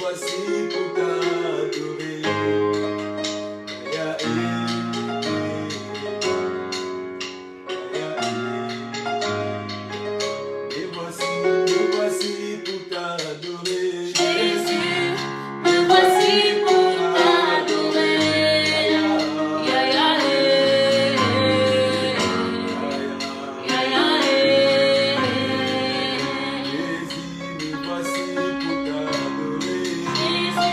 voici pour t'adorer. Ya, me voici pour t'adorer. Jésus, me voici pour t'adorer. Ya, ya, ya, ya, Jésus, me voici pour t'adorer.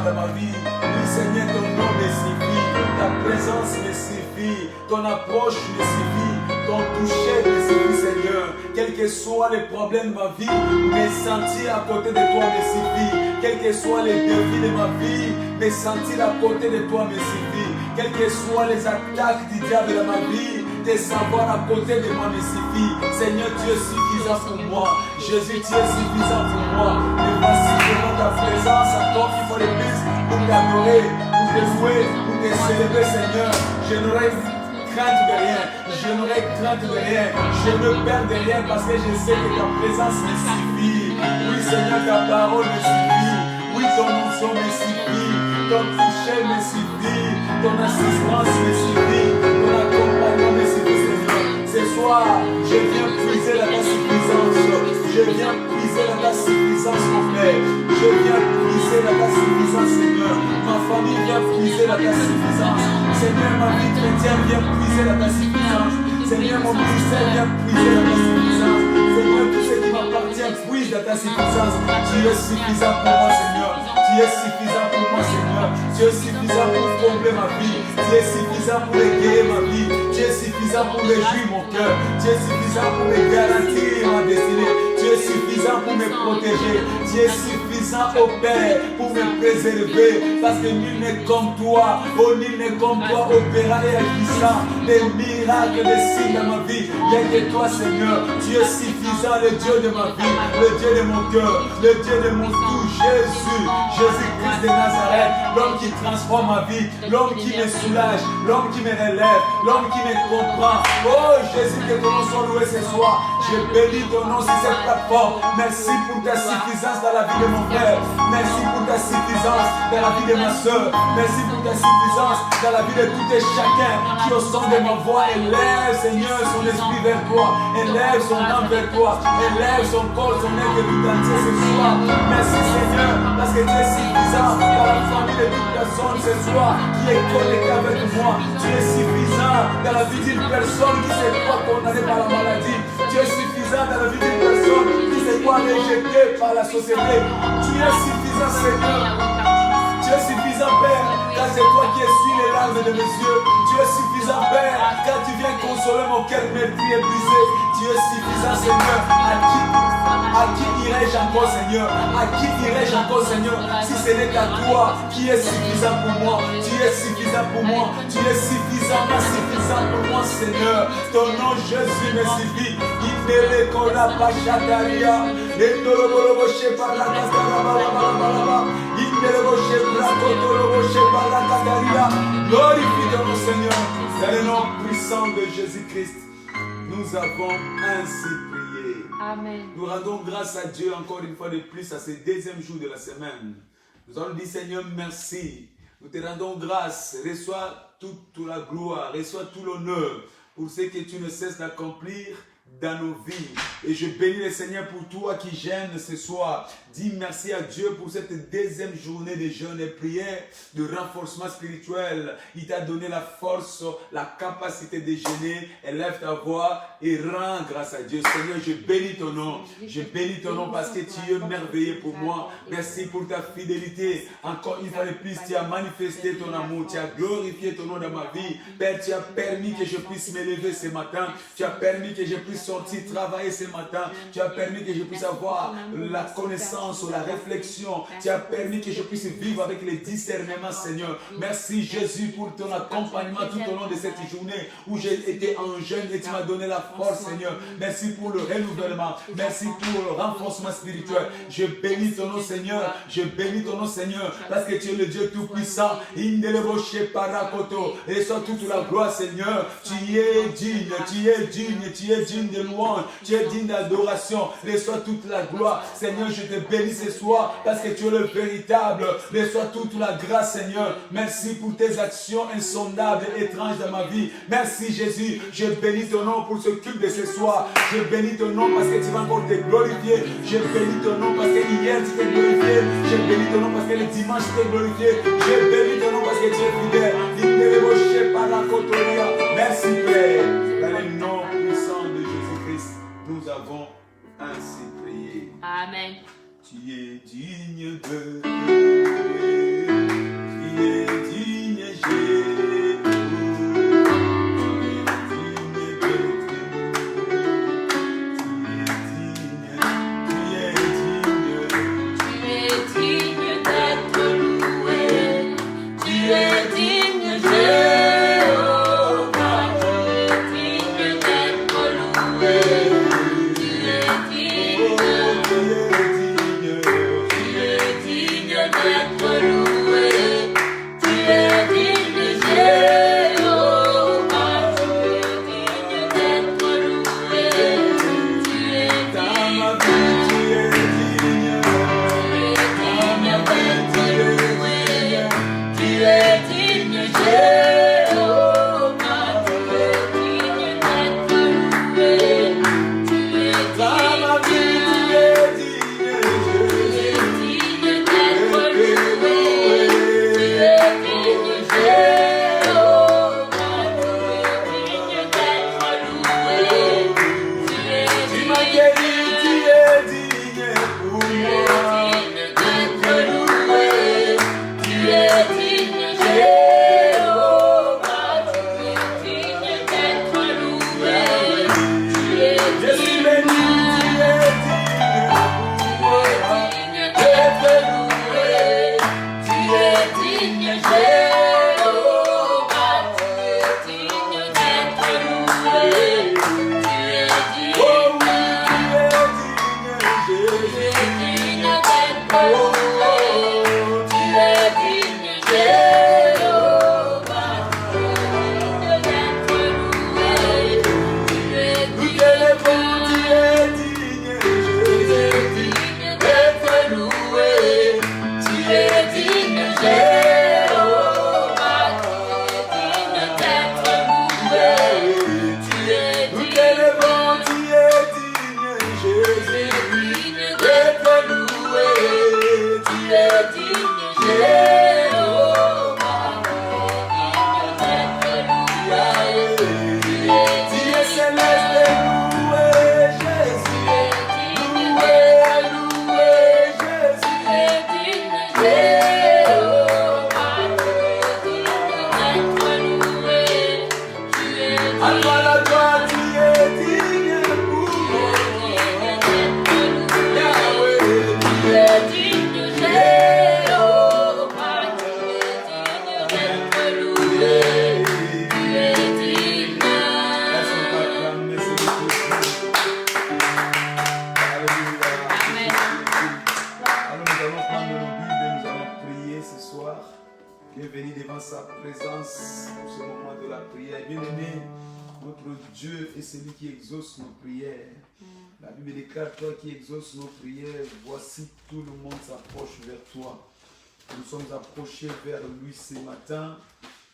puissant dans ma vie. Oui, Seigneur, ton nom me suffit, ta présence me suffit, ton approche me suffit, ton toucher me suffit, Seigneur. Quels que soient les problèmes de ma vie, me sentir à côté de toi me suffit. Quels que soient les défis de ma vie, me sentir à côté de toi me suffit. Quelles que soient les attaques du diable dans ma vie, te savoir à côté de moi me suffit. Seigneur, tu es suffisant pour moi. Jésus, tu es suffisant pour moi. Et voici devant ta présence encore une fois de plus pour t'adorer, pour te louer, pour te célébrer, Seigneur. Je n'aurai crainte de rien. Je n'aurai crainte de rien. Je ne perds de rien parce que je sais que ta présence me suffit. Oui, Seigneur, ta parole me suffit. Oui, ton onction me suffit. Ton toucher me suffit. Ton assistance me suffit. Ton accompagnement me suffit, Seigneur. Ce soir, je viens puiser dans ta suffisance. Je viens puiser dans ta suffisance, mon frère. Je viens puiser dans ta suffisance, Seigneur. Ma famille vient puiser dans ta suffisance. Seigneur, ma vie chrétienne vient puiser dans ta suffisance. Seigneur, mon ministère vient puiser dans ta suffisance. Seigneur, tout ce qui m'appartient puise dans ta suffisance. Tu es suffisant pour moi, Seigneur. Tu es suffisant pour moi, Seigneur. Tu es suffisant pour combler ma vie. Tu es suffisant pour égayer ma vie. Tu es suffisant pour réjouir mon cœur. Tu es suffisant pour me garantir ma destinée. Tu es suffisant pour me protéger. Tu es suffisant, ô Père, pour me préserver. Parce que nul n'est comme toi. Oh, nul n'est comme toi, opérant et agissant des miracles, des signes dans ma vie. Rien que toi, Seigneur. Tu es suffisant, le Dieu de ma vie, le Dieu de mon cœur, le Dieu de mon tout. Jésus, Jésus-Christ de Nazareth, l'homme qui transforme ma vie, l'homme qui me soulage, l'homme qui me relève, l'homme qui me comprend. Oh Jésus, que ton nom soit loué ce soir. Je bénis ton nom sur cette plateforme. Merci pour ta suffisance dans la vie de mon frère. Merci pour ta suffisance dans la vie de ma soeur. Merci pour ta suffisance dans la vie de tout et chacun qui au son de ma voix élève, Seigneur, son esprit vers toi, élève son âme vers toi, élève son corps, son être tout entier ce soir. Merci Seigneur, parce que tu es suffisant dans la famille de toute personne ce soir qui est connectée avec moi. Tu es suffisant dans la vie d'une personne qui se croit condamnée par la maladie. Tu es suffisant dans la vie d'une personne qui se croit rejetée par la société. Tu es suffisant, Seigneur. Tu es suffisant, Père, car c'est toi qui essuies les larmes de mes yeux. Tu es suffisant, Père, car tu viens consoler mon cœur meurtri et brisé. Tu es suffisant, Seigneur. À qui irai-je encore, Seigneur? À qui irai-je encore, Seigneur? Si ce n'est qu'à toi qui est suffisant pour moi. Tu es suffisant pour moi. Tu es suffisamment suffisant pour moi, Seigneur. Ton nom, Jésus, me suffit. Glorifie ton nom, Seigneur. Dans le nom puissant de Jésus-Christ, nous avons ainsi prié. Amen. Nous rendons grâce à Dieu encore une fois de plus à ce deuxième jour de la semaine. Nous allons dire Seigneur, merci. Nous te rendons grâce. Reçois toute la gloire, reçois tout l'honneur pour ce que tu ne cesses d'accomplir dans nos vies. Et je bénis le Seigneur pour toi qui gêne ce soir. Dis merci à Dieu pour cette deuxième journée de jeûne et prière, de renforcement spirituel. Il t'a donné la force, la capacité de jeûner. Élève ta voix et rends grâce à Dieu. Seigneur, je bénis ton nom. Je bénis ton nom parce que tu es merveilleux pour moi. Merci pour ta fidélité. Encore une fois de plus, tu as manifesté ton amour. Tu as glorifié ton nom dans ma vie. Père, tu as permis que je puisse me lever ce matin. Tu as permis que je puisse sortir travailler ce matin. Tu as permis que je puisse avoir la connaissance, la réflexion. Tu as permis que je puisse vivre avec les discernements, Seigneur. Merci Jésus pour ton accompagnement tout au long de cette journée où j'ai été en jeûne et tu m'as donné la force, Seigneur. Merci pour le renouvellement. Merci pour le renforcement spirituel. Je bénis ton nom, Seigneur. Je bénis ton nom, Seigneur, parce que tu es le Dieu tout-puissant. Reçois toute la gloire, Seigneur. Tu es digne, tu es digne, tu es digne de louange. Tu es digne d'adoration. Reçois toute la gloire, Seigneur. Je te bénis ce soir parce que tu es le véritable. Reçois toute la grâce, Seigneur. Merci pour tes actions insondables et étranges dans ma vie. Merci Jésus. Je bénis ton nom pour ce culte de ce soir. Je bénis ton nom parce que tu vas encore te glorifier. Je bénis ton nom parce que hier tu t'es glorifié. Je bénis ton nom parce que le dimanche tu t'es glorifié. Je bénis ton nom parce que tu es fidèle. Merci Père. Dans le nom puissant de Jésus-Christ, nous avons ainsi prié. Amen. Tu es digne de louer. toi la gloire, tu es digne pour moi. Yahweh, tu es digne, Jéhovah, tu es digne d'être loué. Tu es digne. Laisse-nous acclamer ce Christ. Alléluia. Amen. Alors nous allons prendre nos Bibles et nous allons prier ce soir. Bienvenue devant sa présence pour ce moment de la prière. Bien-aimé, notre Dieu est celui qui exauce nos prières. La Bible déclare, toi qui exauces nos prières, voici tout le monde s'approche vers toi. Nous sommes approchés vers lui ce matin,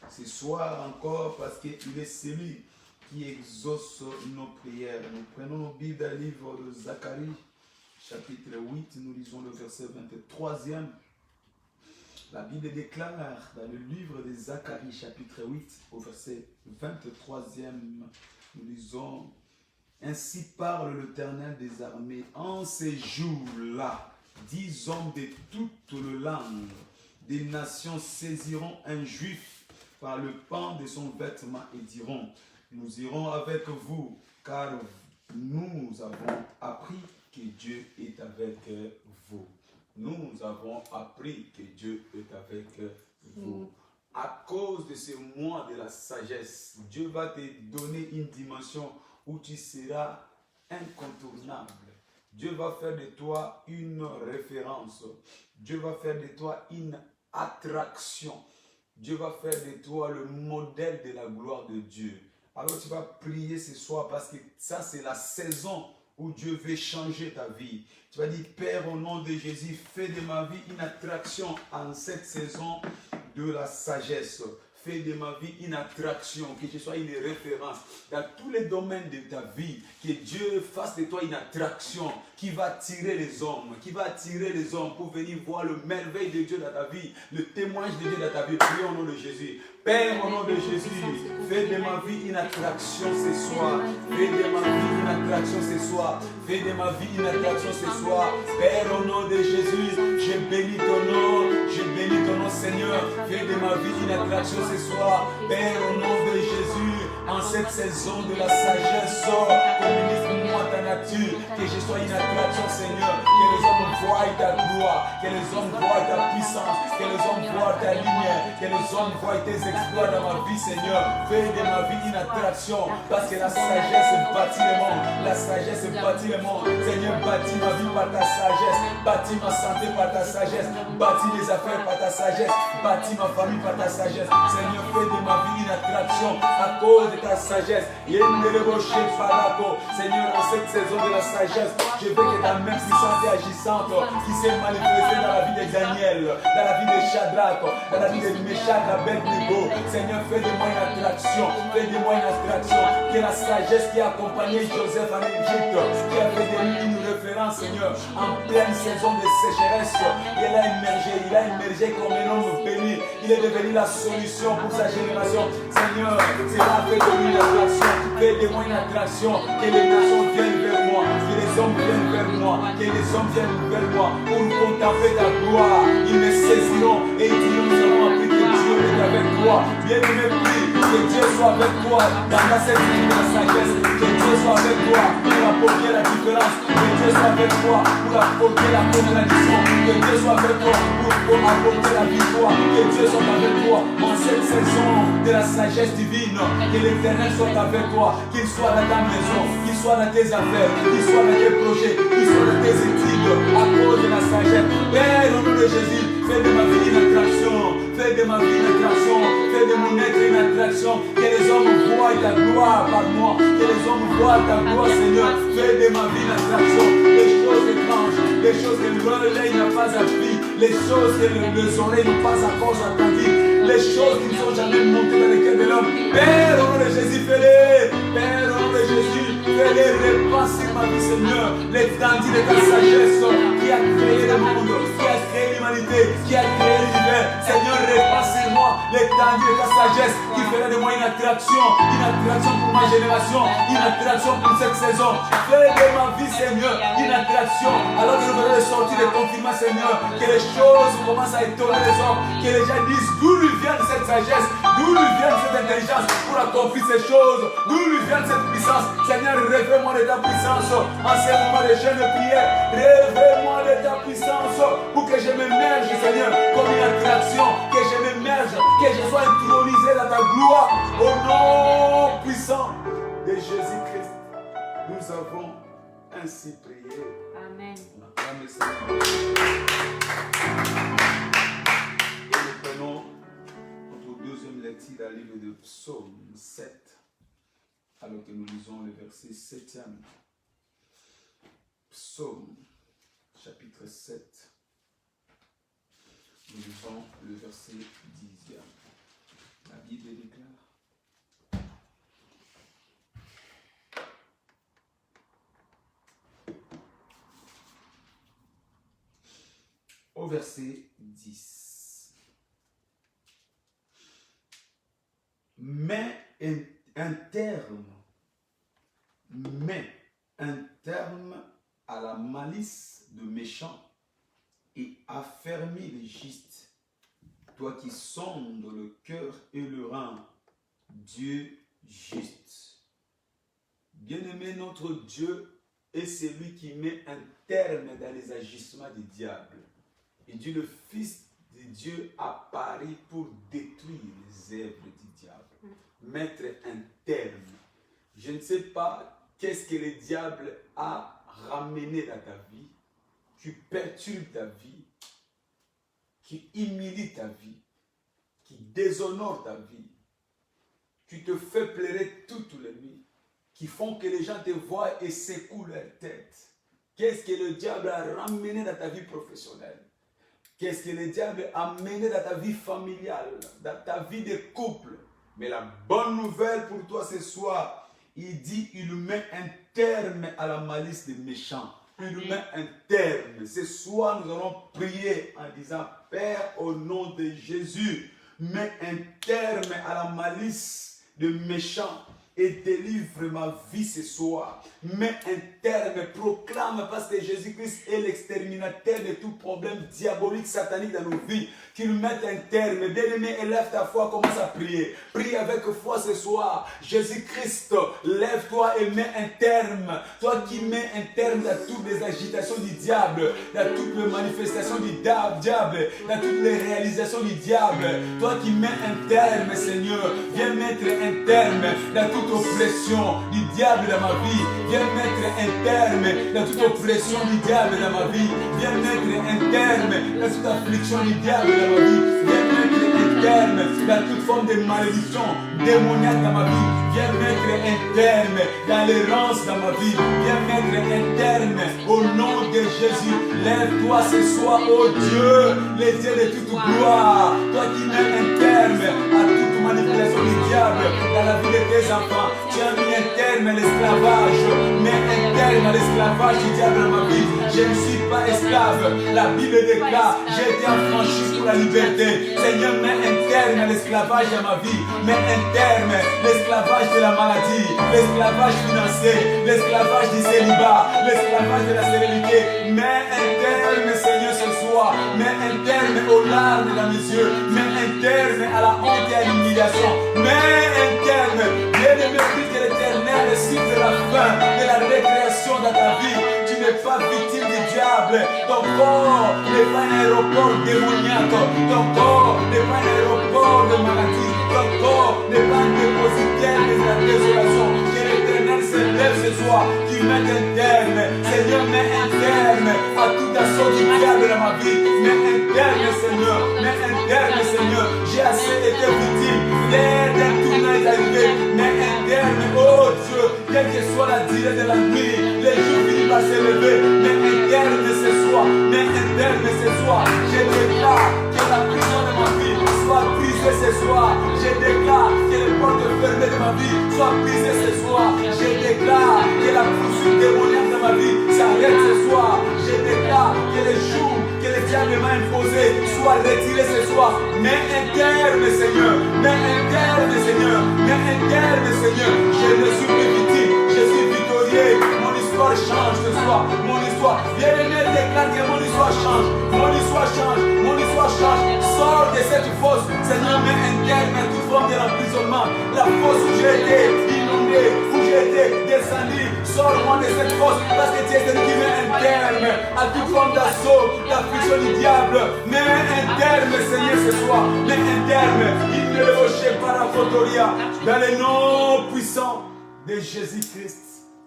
ce soir encore, parce qu'il est celui qui exauce nos prières. Nous prenons nos Bibles dans le livre de Zacharie, chapitre 8, nous lisons le verset 23e. La Bible déclare dans le livre de Zacharie, chapitre 8, au verset 23e, nous lisons: Ainsi parle l'Éternel des armées, en ces jours-là, 10 hommes de toutes les langues, des nations saisiront un juif par le pan de son vêtement et diront: Nous irons avec vous, car nous avons appris que Dieu est avec vous. Nous avons appris que Dieu est avec vous. À cause de ce mois de la sagesse, Dieu va te donner une dimension où tu seras incontournable. Dieu va faire de toi une référence. Dieu va faire de toi une attraction. Dieu va faire de toi le modèle de la gloire de Dieu. Alors tu vas prier ce soir parce que ça c'est la saison où Dieu veut changer ta vie. Tu vas dire: Père, au nom de Jésus, fais de ma vie une attraction en cette saison de la sagesse. Fais de ma vie une attraction, que je sois une référence dans tous les domaines de ta vie. Que Dieu fasse de toi une attraction qui va attirer les hommes, pour venir voir le merveille de Dieu dans ta vie, le témoignage de Dieu dans ta vie. Prions au nom de Jésus. Père, au nom de Jésus, fais de ma vie une attraction ce soir. Fais de ma vie une attraction ce soir. Fais de ma vie une attraction ce soir. Père, au nom de Jésus, je bénis ton nom. Je bénis ton nom, Seigneur. Fais de ma vie une attraction ce soir. Père, au nom de Jésus, en cette saison de la sagesse, communique-moi ta nature. Que je sois une attraction, Seigneur. Que les hommes voient ta gloire. Que les hommes voient ta puissance. Que les hommes voient ta lumière. Que les hommes voient tes exploits dans ma vie, Seigneur. Fais de ma vie une attraction. Parce que la sagesse bâtit le monde. La sagesse bâtit le monde. Seigneur, bâtis ma vie par ta sagesse. Bâtis ma santé par ta sagesse. Bâtis mes affaires par ta sagesse. Bâtis ma famille par ta sagesse. Seigneur, fais de ma vie une attraction à cause de ta sagesse. Seigneur, en cette saison de la sagesse, je veux que ta main puissante et agissante qui s'est manifestée dans la vie de Daniel, dans la vie de Shadrach, dans la vie de Meshach, Abednego. Seigneur, fais de moi une attraction. Fais de moi une attraction. Que la sagesse qui a accompagné Joseph en Égypte, qui a fait de lui une référence, Seigneur, en pleine saison de sécheresse, il a émergé comme un homme béni. Il est devenu la solution pour sa génération. Seigneur, cela fait de lui une attraction. Fais de moi une attraction. Que les nations viennent vers moi. Que les hommes viennent vers moi. Que les hommes viennent vers moi pour contempler ta gloire. Ils me saisiront et ils diront: Nous avons appris que Dieu est avec toi. Bien-aimé, prie que Dieu soit avec toi dans la saison de la sagesse. Que Dieu soit avec toi pour apporter la différence. Que Dieu soit avec toi pour apporter la contradiction. Que Dieu soit avec toi pour apporter la victoire. Que Dieu soit avec toi en cette saison de la sagesse divine. Que l'Éternel soit avec toi. Qu'il soit dans ta maison, qu'il soit dans tes affaires, qu'il soit dans tes projets, qu'il soit dans tes études à cause de la sagesse. Père, au nom de Jésus, fais de ma vie une attraction. Fais de ma vie une attraction. Fais de mon être une attraction. Que les hommes voient ta gloire par moi. Que les hommes voient ta gloire, Seigneur. Fais de ma vie une attraction. Les choses étranges, les choses que l'œil n'a pas appris, les choses que les oreilles n'ont pas encore entendues, les choses qui ne sont jamais montées dans les cœurs de l'homme. Père, au nom de Jésus, fais-les. Père, au nom de Jésus, fais-les repasser ma vie, Seigneur. L'étendue de ta sagesse qui a créé le monde, qui a créé l'humanité, qui a créé l'univers. Seigneur, repasse-moi l'étendue de ta sagesse qui fera de moi une attraction pour ma génération, une attraction pour cette saison. Fais de ma vie, Seigneur, une attraction. Alors que nous verrons sortir des confinements, Seigneur, que les choses commencent à étonner les hommes, que les gens disent: D'où lui vient cette sagesse? D'où lui vient cette intelligence pour accomplir ces choses? D'où lui vient cette puissance? Seigneur, révèle-moi de ta puissance. Enseigne-moi les chaînes de prière. Révèle-moi de ta puissance pour que je m'émerge, Seigneur, comme une attraction. Que je m'émerge, que je sois intronisé dans ta gloire. Au nom puissant de Jésus-Christ, nous avons ainsi prié. Amen. Acclame le Seigneur. Et nous prenons notre deuxième lecture dans le livre de Psaume 7, alors que nous lisons le verset 7e. Psaume, chapitre 7. Nous lisons le verset 10e. La Bible déclare. Au verset 10. Mais un terme à la malice de méchants et affermis les justes, toi qui sondes le cœur et le rein, Dieu juste. Bien-aimé, notre Dieu est celui qui met un terme dans les agissements du diable. Et Dieu, le Fils de Dieu, apparaît pour détruire les œuvres du diable. Mettre un terme. Je ne sais pas qu'est-ce que le diable a ramené dans ta vie, qui perturbe ta vie, qui humilie ta vie, qui déshonore ta vie, qui te fait pleurer toutes les nuits, qui font que les gens te voient et secouent leur tête. Qu'est-ce que le diable a ramené dans ta vie professionnelle? Qu'est-ce que le diable a mené dans ta vie familiale, dans ta vie de couple? Mais la bonne nouvelle pour toi ce soir, il dit, il met un terme à la malice des méchants. Il met un terme. Ce soir, nous allons prier en disant, Père, au nom de Jésus, mets un terme à la malice des méchants et délivre ma vie ce soir. Mets un terme, proclame, parce que Jésus-Christ est l'exterminateur de tout problème diabolique, satanique dans nos vies. Qu'il mette un terme. Bien-aimé, élève ta foi, commence à prier. Prie avec foi ce soir. Jésus-Christ, lève-toi et mets un terme. Toi qui mets un terme dans toutes les agitations du diable, dans toutes les manifestations du diable, dans toutes les réalisations du diable. Toi qui mets un terme, Seigneur, viens mettre un terme dans toute oppression du diable dans ma vie. Viens mettre un terme dans toute oppression du diable dans ma vie. Viens mettre un terme dans toute affliction du diable dans ma vie. Viens mettre un terme dans toute forme de malédiction démoniaque dans ma vie. Viens mettre un terme dans l'errance dans ma vie. Viens mettre un terme au nom de Jésus. Lève-toi ce soir, ô Dieu, les dieux de toute gloire. Toi qui mets un terme à toute manipulation du diable dans la vie de tes enfants. Tu as mis un terme à l'esclavage. Mets un terme à l'esclavage du diable dans ma vie. Je ne suis pas esclave. La Bible déclare, j'ai été affranchi pour la liberté. Seigneur, mets un terme à l'esclavage dans ma vie. Mets un terme à l'esclavage de la maladie, l'esclavage financier, l'esclavage du célibat, l'esclavage de la stérilité. Mets un terme, Seigneur, ce soir. Mets un terme aux larmes dans mes yeux. Mets un terme à la honte et à l'humiliation. Mets un terme. Bien-aimé, plus que l'éternel, le cycle de la fin, de la récréation dans ta vie. Tu n'es pas victime du diable. Ton corps n'est pas un aéroport démoniaque. Ton corps n'est pas un aéroport de maladie. Ton corps n'est pas un dépositaire de la désolation. Que l'éternel se lève ce soir, qui met un terme. Seigneur, mets un terme à tout assaut du diable dans ma vie. Mets un terme, Seigneur. Mets un terme, Seigneur. J'ai assez été victime. L'air d'un tournant est arrivé. Mets un terme, oh Dieu. Quelle que soit la durée de la nuit, les jours finissent par se lever. Mets un terme ce soir. Mets un terme ce soir. Je déclare que la prison de ma vie soit brisée ce soir. Je déclare que les portes fermées de ma vie soient brisées ce soir. Je déclare que la poursuite démoniaque de ma vie s'arrête ce soir. Je déclare que les jours que le diable m'a imposé soient retirés ce soir. Mets un terme, Seigneur. Mets un terme, Seigneur. Mets un terme, Seigneur. Je ne suis plus victime. Je suis victorieux. Mon histoire change ce soir. Mon histoire. Bien-aimé, déclare que mon histoire change. Mon histoire change. Mon histoire change. Sors de cette fosse. Seigneur, mets un terme à toute forme de l'emprisonnement. La fosse où j'ai été inondé, où j'ai été descendu, sors-moi de cette fosse, parce que tu es celui qui met un terme à toute forme d'assaut, d'affliction du diable. Mets un terme, Seigneur, ce soir. Mets un terme. Il ne le rocher pas la photoria. Dans le nom puissant de Jésus-Christ,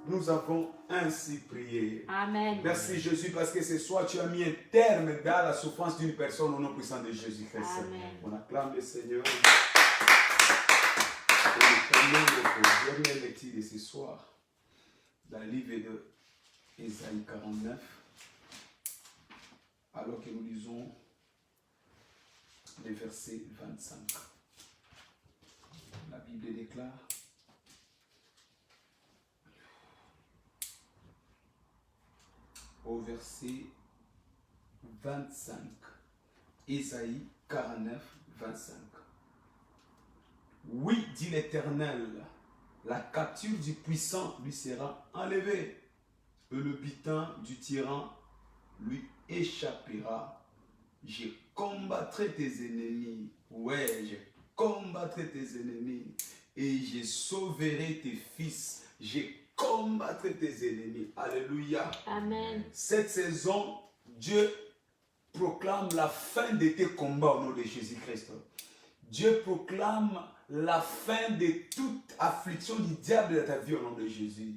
nous avons ainsi prié. Amen. Merci Jésus parce que ce soir tu as mis un terme dans la souffrance d'une personne au nom puissant de Jésus-Christ. Amen. On acclame le Seigneur. Et nous prenons notre dernière lecture de ce soir dans le livre de Ésaïe 49. Alors que nous lisons le verset 25. La Bible déclare: au verset 25, Ésaïe 49, 25. Oui, dit l'Éternel, la capture du puissant lui sera enlevée, et le butin du tyran lui échappera. Je combattrai tes ennemis, ouais, je combattrai tes ennemis, et je sauverai tes fils, je combattrai tes ennemis. Alléluia. Amen. Cette saison, Dieu proclame la fin de tes combats au nom de Jésus-Christ. Dieu proclame la fin de toute affliction du diable dans ta vie au nom de Jésus.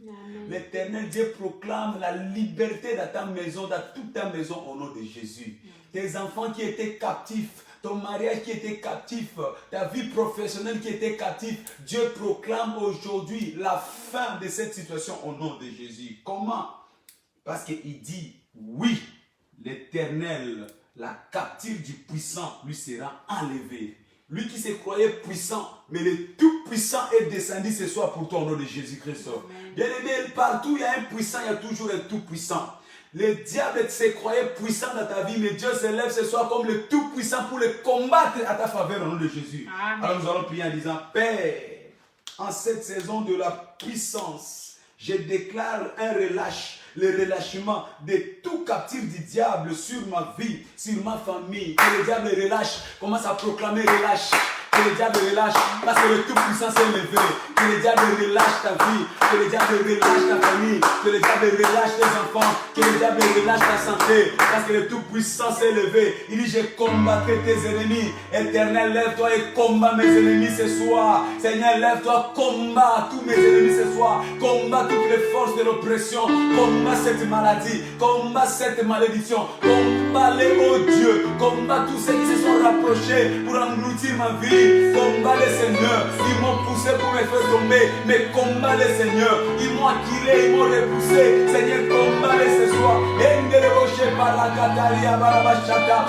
L'Éternel Dieu proclame la liberté dans ta maison, dans toute ta maison au nom de Jésus. Tes enfants qui étaient captifs, ton mariage qui était captif, ta vie professionnelle qui était captive, Dieu proclame aujourd'hui la fin de cette situation au nom de Jésus. Comment? Parce qu'il dit, oui, l'Éternel, la captive du puissant, lui sera enlevée. Lui qui se croyait puissant, mais le tout-puissant est descendu ce soir pour toi au nom de Jésus-Christ. Bien-aimé, partout il y a un puissant, il y a toujours un tout-puissant. Le diable se croyait puissant dans ta vie, mais Dieu se lève ce soir comme le tout-puissant pour le combattre à ta faveur au nom de Jésus. Amen. Alors nous allons prier en disant, Père, en cette saison de la puissance, je déclare un relâche, le relâchement de tout captif du diable sur ma vie, sur ma famille. Que le diable relâche, commence à proclamer relâche. Que le diable relâche, parce que le tout-puissant s'est levé. Que le diable relâche ta vie, que le diable relâche ta famille, que le diable relâche tes enfants, que le diable relâche ta santé, parce que le tout-puissant s'est levé. Il dit, je combattrai tes ennemis. Éternel, lève-toi et combat mes ennemis ce soir. Seigneur, lève-toi, combat tous mes ennemis ce soir. Combat toutes les forces de l'oppression. Combat cette maladie, combat cette malédiction. Combat-les, oh Dieu. Combat tous ceux qui se sont rapprochés pour engloutir ma vie. Combat les seigneurs, ils m'ont poussé pour me faire tomber, mais combat les seigneurs, ils m'ont acculé, ils m'ont repoussé. Seigneur, combat les ce soir.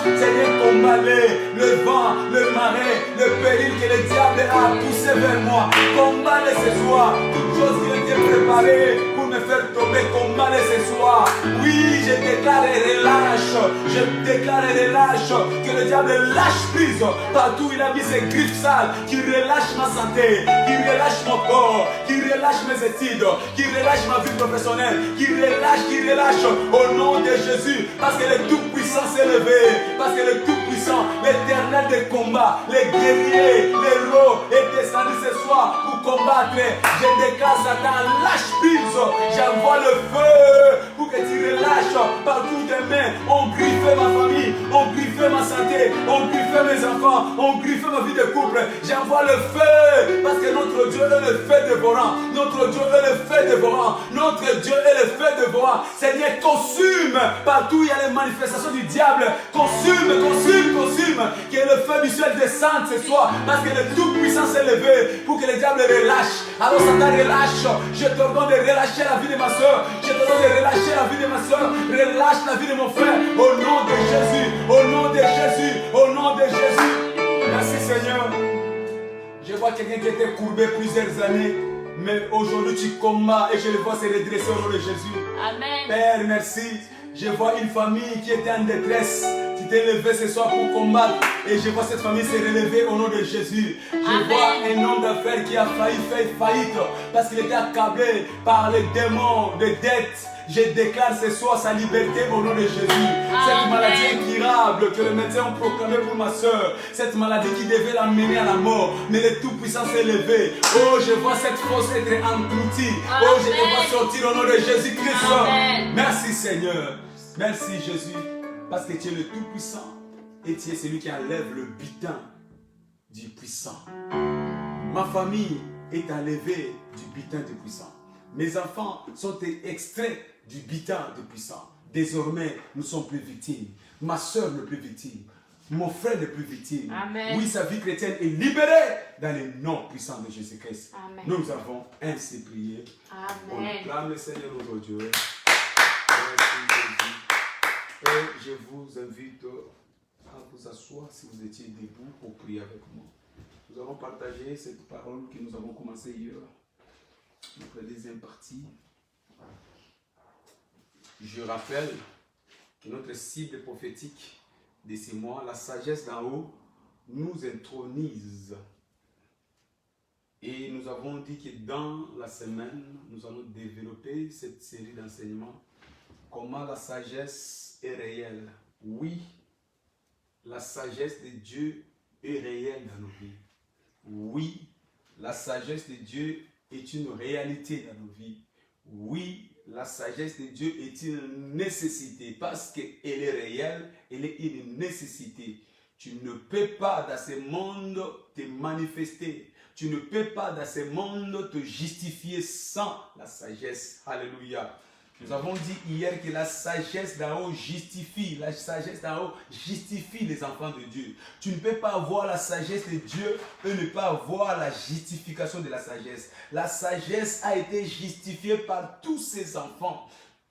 Seigneur, combat les, le vent, le marais, le péril que le diable a poussé vers moi. Combat les ce soir, toutes choses qui ont été préparées pour me faire tomber, combat les ce soir. Oui, je déclare relâche, je déclare relâche, que le diable lâche prise partout il a mis ses griffes sales, qui relâche ma santé, qui relâche mon corps, qui relâche mes études, qui relâche ma vie professionnelle, qui relâche au nom de Jésus, parce que le Tout-Puissant s'est levé, parce que le Tout-Puissant, l'Éternel des combats, les guerriers, les héros est descendu ce soir pour combattre. Je déclare Satan, lâche prise, j'envoie le feu pour que tu relâches partout tes mains. On griffait ma famille, on griffait ma santé, on griffait mes enfants, on griffait ma vie de couple. J'envoie le feu parce que notre Dieu est le feu dévorant. Notre Dieu est le feu dévorant. Notre Dieu est le feu dévorant. Seigneur, consume partout où il y a les manifestations du diable. Consume. Que le feu du ciel descende ce soir parce que le Tout-Puissant s'est levé pour que le diable relâche. Alors Satan relâche. Je t'ordonne de relâcher la vie de ma soeur. Je t'ordonne de relâcher la vie de ma soeur. Relâche la vie de mon frère. Au nom de Jésus. Au nom de Jésus. Au nom de Jésus. Merci Seigneur. Je vois quelqu'un qui était courbé plusieurs années, mais aujourd'hui tu combats et je le vois se redresser au nom de Jésus. Amen. Père, merci. Je vois une famille qui était en détresse. Tu s'est levé ce soir pour combattre. Et je vois cette famille se relever au nom de Jésus. Je vois un homme d'affaires qui a failli faire faillite parce qu'il était accablé par les démons de dettes. Je déclare ce soir sa liberté au nom de Jésus. Cette maladie incurable que les médecins ont proclamée pour ma soeur, cette maladie qui devait l'amener à la mort, mais le Tout-Puissant s'est levé. Oh, je vois cette force être engloutie. Oh, je te vois sortir au nom de Jésus-Christ. Merci Seigneur. Merci Jésus. Parce que tu es le Tout-Puissant et tu es celui qui enlève le butin du puissant. Ma famille est enlevée du butin du puissant. Mes enfants sont extraits du butin du puissant. Désormais, nous ne sommes plus victimes. Ma soeur n'est plus victime. Mon frère n'est plus victime. Amen. Oui, sa vie chrétienne est libérée dans le nom puissant de Jésus-Christ. Nous avons ainsi prié. Amen. On acclame le Seigneur notre Dieu. Merci Jésus. Et je vous invite à vous asseoir si vous étiez debout pour prier avec moi. Nous allons partager cette parole que nous avons commencée hier. Notre deuxième partie. Je rappelle que notre cible prophétique de ces mois, la sagesse d'en haut, nous intronise. Et nous avons dit que dans la semaine, nous allons développer cette série d'enseignements. Comment la sagesse est réelle. Oui, la sagesse de Dieu est réelle dans nos vies. Oui, la sagesse de Dieu est une réalité dans nos vies. Oui, la sagesse de Dieu est une nécessité parce qu'elle est réelle, elle est une nécessité. Tu ne peux pas dans ce monde te manifester. Tu ne peux pas dans ce monde te justifier sans la sagesse. Alléluia. Nous avons dit hier que la sagesse d'en haut justifie. La sagesse d'en haut justifie les enfants de Dieu. Tu ne peux pas avoir la sagesse de Dieu et ne pas avoir la justification de la sagesse. La sagesse a été justifiée par tous ses enfants.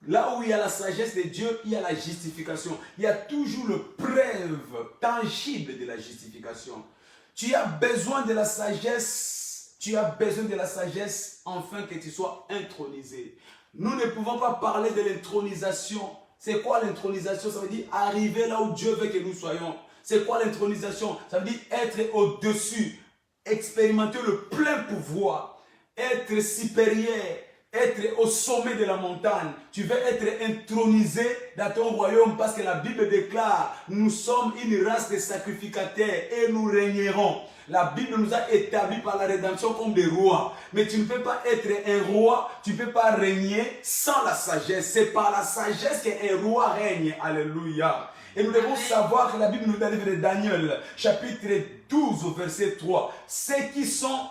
Là où il y a la sagesse de Dieu, il y a la justification. Il y a toujours le preuve tangible de la justification. Tu as besoin de la sagesse. Tu as besoin de la sagesse afin que tu sois intronisé. Nous ne pouvons pas parler de l'intronisation. C'est quoi l'intronisation? Ça veut dire arriver là où Dieu veut que nous soyons. C'est quoi l'intronisation? Ça veut dire être au-dessus, expérimenter le plein pouvoir, être supérieur, être au sommet de la montagne. Tu veux être intronisé dans ton royaume parce que la Bible déclare, nous sommes une race de sacrificateurs et nous régnerons. La Bible nous a établis par la rédemption comme des rois. Mais tu ne peux pas être un roi, tu ne peux pas régner sans la sagesse. C'est par la sagesse qu'un roi règne. Alléluia. Et nous devons savoir que la Bible nous donne de Daniel, chapitre 12, verset 3. Ceux qui sont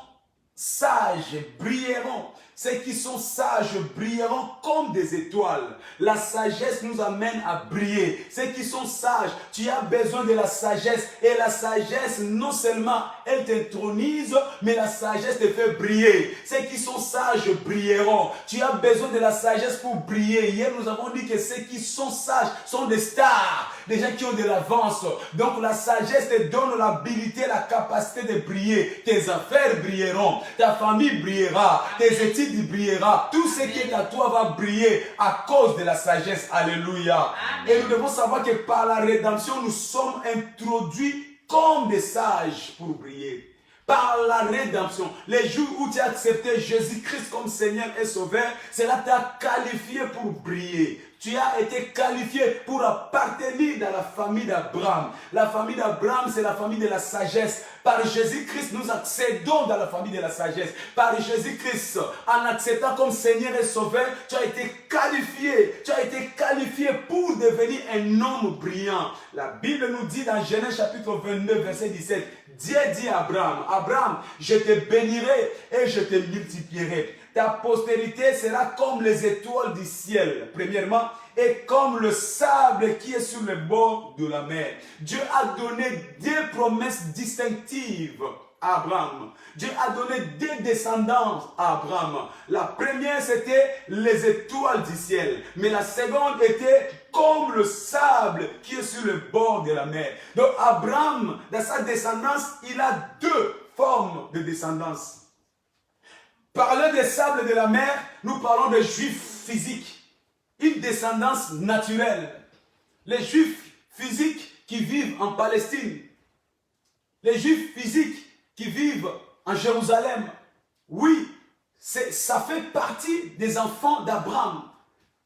sages brilleront. Ceux qui sont sages brilleront comme des étoiles. La sagesse nous amène à briller. Ceux qui sont sages, tu as besoin de la sagesse. Et la sagesse, non seulement elle t'intronise, mais la sagesse te fait briller. Ceux qui sont sages brilleront. Tu as besoin de la sagesse pour briller. Hier, nous avons dit que ceux qui sont sages sont des stars, des gens qui ont de l'avance. Donc la sagesse te donne l'habilité, la capacité de briller. Tes affaires brilleront. Ta famille brillera. Tes études brillera. Tout ce qui est à toi va briller à cause de la sagesse. Alléluia. Amen. Et nous devons savoir que par la rédemption, nous sommes introduits comme des sages pour briller. Par la rédemption, les jours où tu as accepté Jésus-Christ comme Seigneur et Sauveur, cela t'a qualifié pour briller. Tu as été qualifié pour appartenir dans la famille d'Abraham. La famille d'Abraham, c'est la famille de la sagesse. Par Jésus-Christ, nous accédons dans la famille de la sagesse. Par Jésus-Christ, en acceptant comme Seigneur et Sauveur, tu as été qualifié. Tu as été qualifié pour devenir un homme brillant. La Bible nous dit dans Genèse chapitre 22, verset 17, Dieu dit à Abraham, Abraham, je te bénirai et je te multiplierai. Ta postérité sera comme les étoiles du ciel, premièrement, et comme le sable qui est sur le bord de la mer. Dieu a donné deux promesses distinctives à Abraham. Dieu a donné deux descendances à Abraham. La première, c'était les étoiles du ciel. Mais la seconde était comme le sable qui est sur le bord de la mer. Donc Abraham, dans sa descendance, il a deux formes de descendance. Parler des sables de la mer, nous parlons des juifs physiques. Une descendance naturelle. Les juifs physiques qui vivent en Palestine, les Juifs physiques qui vivent en Jérusalem, oui, ça fait partie des enfants d'Abraham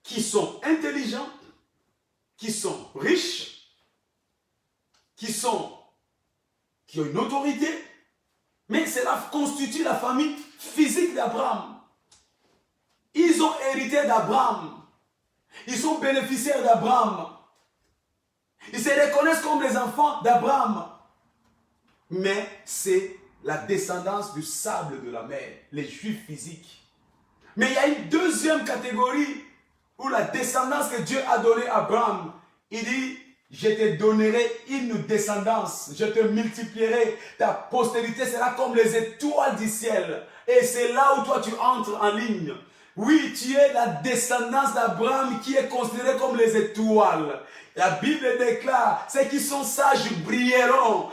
qui sont intelligents, qui sont riches, qui ont une autorité, mais cela constitue la famille physique d'Abraham. Ils ont hérité d'Abraham. Ils sont bénéficiaires d'Abraham. Ils se reconnaissent comme les enfants d'Abraham. Mais c'est la descendance du sable de la mer, les Juifs physiques. Mais il y a une deuxième catégorie où la descendance que Dieu a donnée à Abraham, il dit, je te donnerai une descendance, je te multiplierai, ta postérité sera comme les étoiles du ciel. Et c'est là où toi tu entres en ligne. Oui, tu es la descendance d'Abraham qui est considérée comme les étoiles. La Bible déclare, ceux qui sont sages brilleront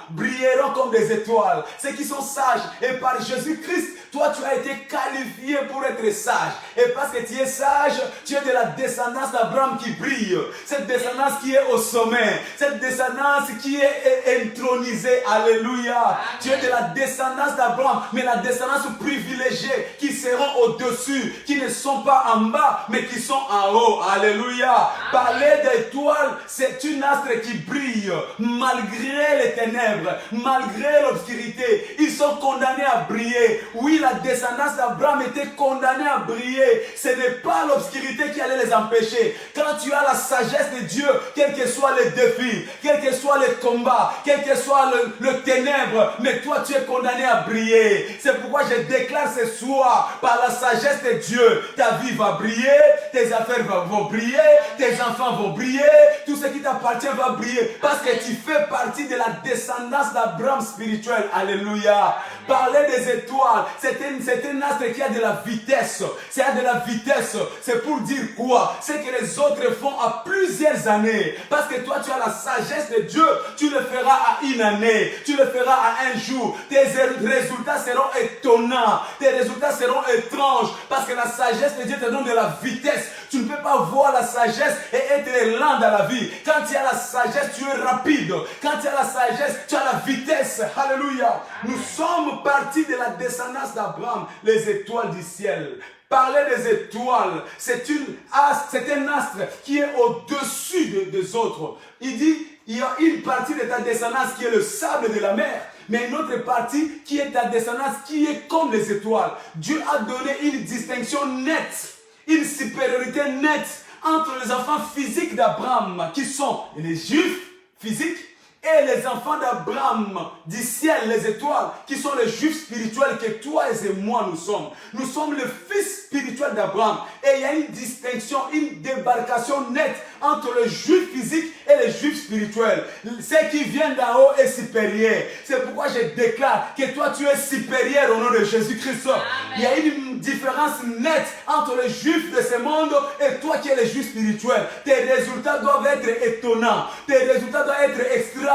comme des étoiles. Ceux qui sont sages, et par Jésus-Christ, toi tu as été qualifié pour être sage. Et parce que tu es sage, tu es de la descendance d'Abraham qui brille. Cette descendance qui est au sommet. Cette descendance qui est intronisée. Alléluia. Amen. Tu es de la descendance d'Abraham, mais la descendance privilégiée qui seront au-dessus, qui ne sont pas en bas, mais qui sont en haut. Alléluia. Parler d'étoiles, c'est une astre qui brille malgré les ténèbres, malgré l'obscurité. Ils sont condamnés à briller. Oui, la descendance d'Abraham était condamnée à briller. Ce n'est pas l'obscurité qui allait les empêcher. Quand tu as la sagesse de Dieu, quels que soient les défis, quels que soient les combats, quel que soit le ténèbre, mais toi tu es condamné à briller. C'est pourquoi je déclare ce soir, par la sagesse de Dieu, ta vie va briller, tes affaires vont briller, tes enfants vont briller, tout ce qui t'appartient va briller, parce que tu fais partie de la descendance d'Abraham spirituel. Alléluia. Parler des étoiles, c'est un astre qui a de la vitesse. C'est de la vitesse. C'est pour dire quoi? C'est que les autres font à plusieurs années. Parce que toi, tu as la sagesse de Dieu. Tu le feras à une année. Tu le feras à un jour. Tes résultats seront étonnants. Tes résultats seront étranges. Parce que la sagesse de Dieu te donne de la vitesse. Tu ne peux pas voir la sagesse et être lent dans la vie. Quand tu as la sagesse, tu es rapide. Quand tu as la sagesse, tu as la vitesse. Alléluia. Nous sommes partis de la descendance d'Abraham, les étoiles du ciel. Parler des étoiles, c'est un astre qui est au-dessus des autres. Il dit, il y a une partie de ta descendance qui est le sable de la mer, mais une autre partie qui est ta descendance qui est comme les étoiles. Dieu a donné une distinction nette, une supériorité nette entre les enfants physiques d'Abraham, qui sont les Juifs physiques, et les enfants d'Abraham du ciel, les étoiles, qui sont les Juifs spirituels que toi et moi nous sommes. Nous sommes le fils spirituel d'Abraham. Et il y a une distinction, une débarcation nette entre le Juif physique et les Juifs spirituels. Ce qui vient d'en haut est supérieur. C'est pourquoi je déclare que toi tu es supérieur au nom de Jésus-Christ. Il y a une différence nette entre les Juifs de ce monde et toi qui es le Juif spirituel. Tes résultats doivent être étonnants. Tes résultats doivent être extraordinaires.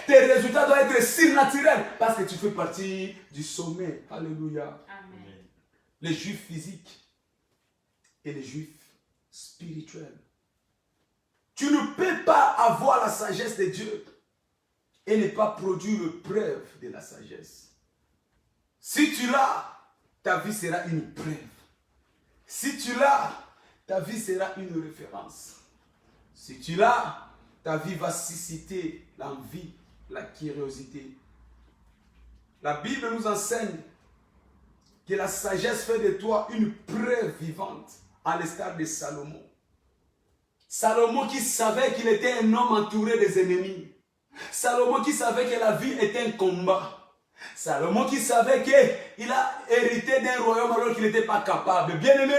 Tes résultats doivent être surnaturels parce que tu fais partie du sommet. Alléluia. Amen. Les Juifs physiques et les Juifs spirituels. Tu ne peux pas avoir la sagesse de Dieu et ne pas produire preuve de la sagesse. Si tu l'as, ta vie sera une preuve. Si tu l'as, ta vie sera une référence. Si tu l'as, ta vie va susciter l'envie, la curiosité. La Bible nous enseigne que la sagesse fait de toi une preuve vivante, à l'instar de Salomon. Salomon qui savait qu'il était un homme entouré des ennemis. Salomon qui savait que la vie était un combat. Salomon qui savait qu'il a hérité d'un royaume alors qu'il n'était pas capable. Bien aimé,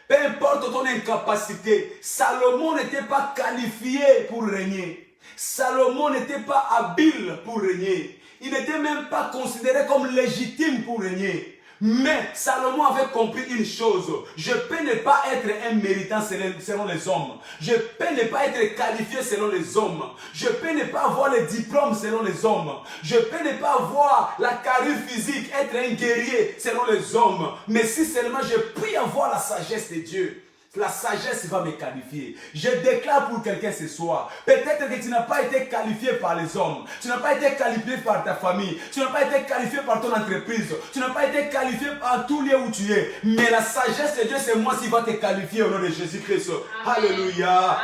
peu importe ton incapacité, Salomon n'était pas qualifié pour régner. Salomon n'était pas habile pour régner. Il n'était même pas considéré comme légitime pour régner. Mais Salomon avait compris une chose. Je peux ne pas être un méritant selon les hommes. Je peux ne pas être qualifié selon les hommes. Je peux ne pas avoir les diplômes selon les hommes. Je peux ne pas avoir la carrure physique, être un guerrier selon les hommes. Mais si seulement je puis avoir la sagesse de Dieu. La sagesse va me qualifier. Je déclare pour quelqu'un ce soir. Peut-être que tu n'as pas été qualifié par les hommes. Tu n'as pas été qualifié par ta famille. Tu n'as pas été qualifié par ton entreprise. Tu n'as pas été qualifié par tout lieu où tu es. Mais la sagesse de Dieu, c'est moi qui va te qualifier au nom de Jésus-Christ. Alléluia.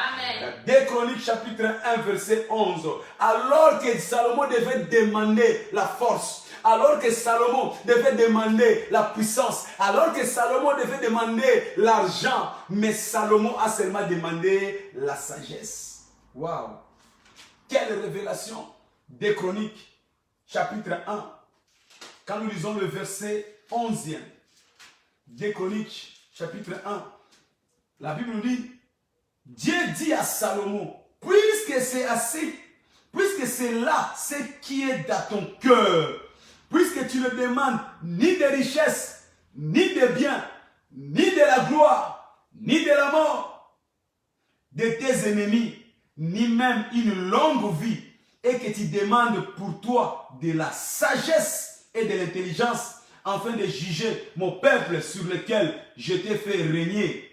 2 Chroniques chapitre 1 verset 11. Alors que Salomon devait demander la force. Alors que Salomon devait demander la puissance, alors que Salomon devait demander l'argent, mais Salomon a seulement demandé la sagesse. Waouh! Quelle révélation! 2 Chroniques, chapitre 1. Quand nous lisons le verset 11e, 2 Chroniques, chapitre 1, la Bible nous dit, Dieu dit à Salomon, puisque c'est assez, puisque c'est là ce qui est dans ton cœur, puisque tu ne demandes ni de richesse, ni de biens, ni de la gloire, ni de la mort de tes ennemis, ni même une longue vie, et que tu demandes pour toi de la sagesse et de l'intelligence, afin de juger mon peuple sur lequel je t'ai fait régner.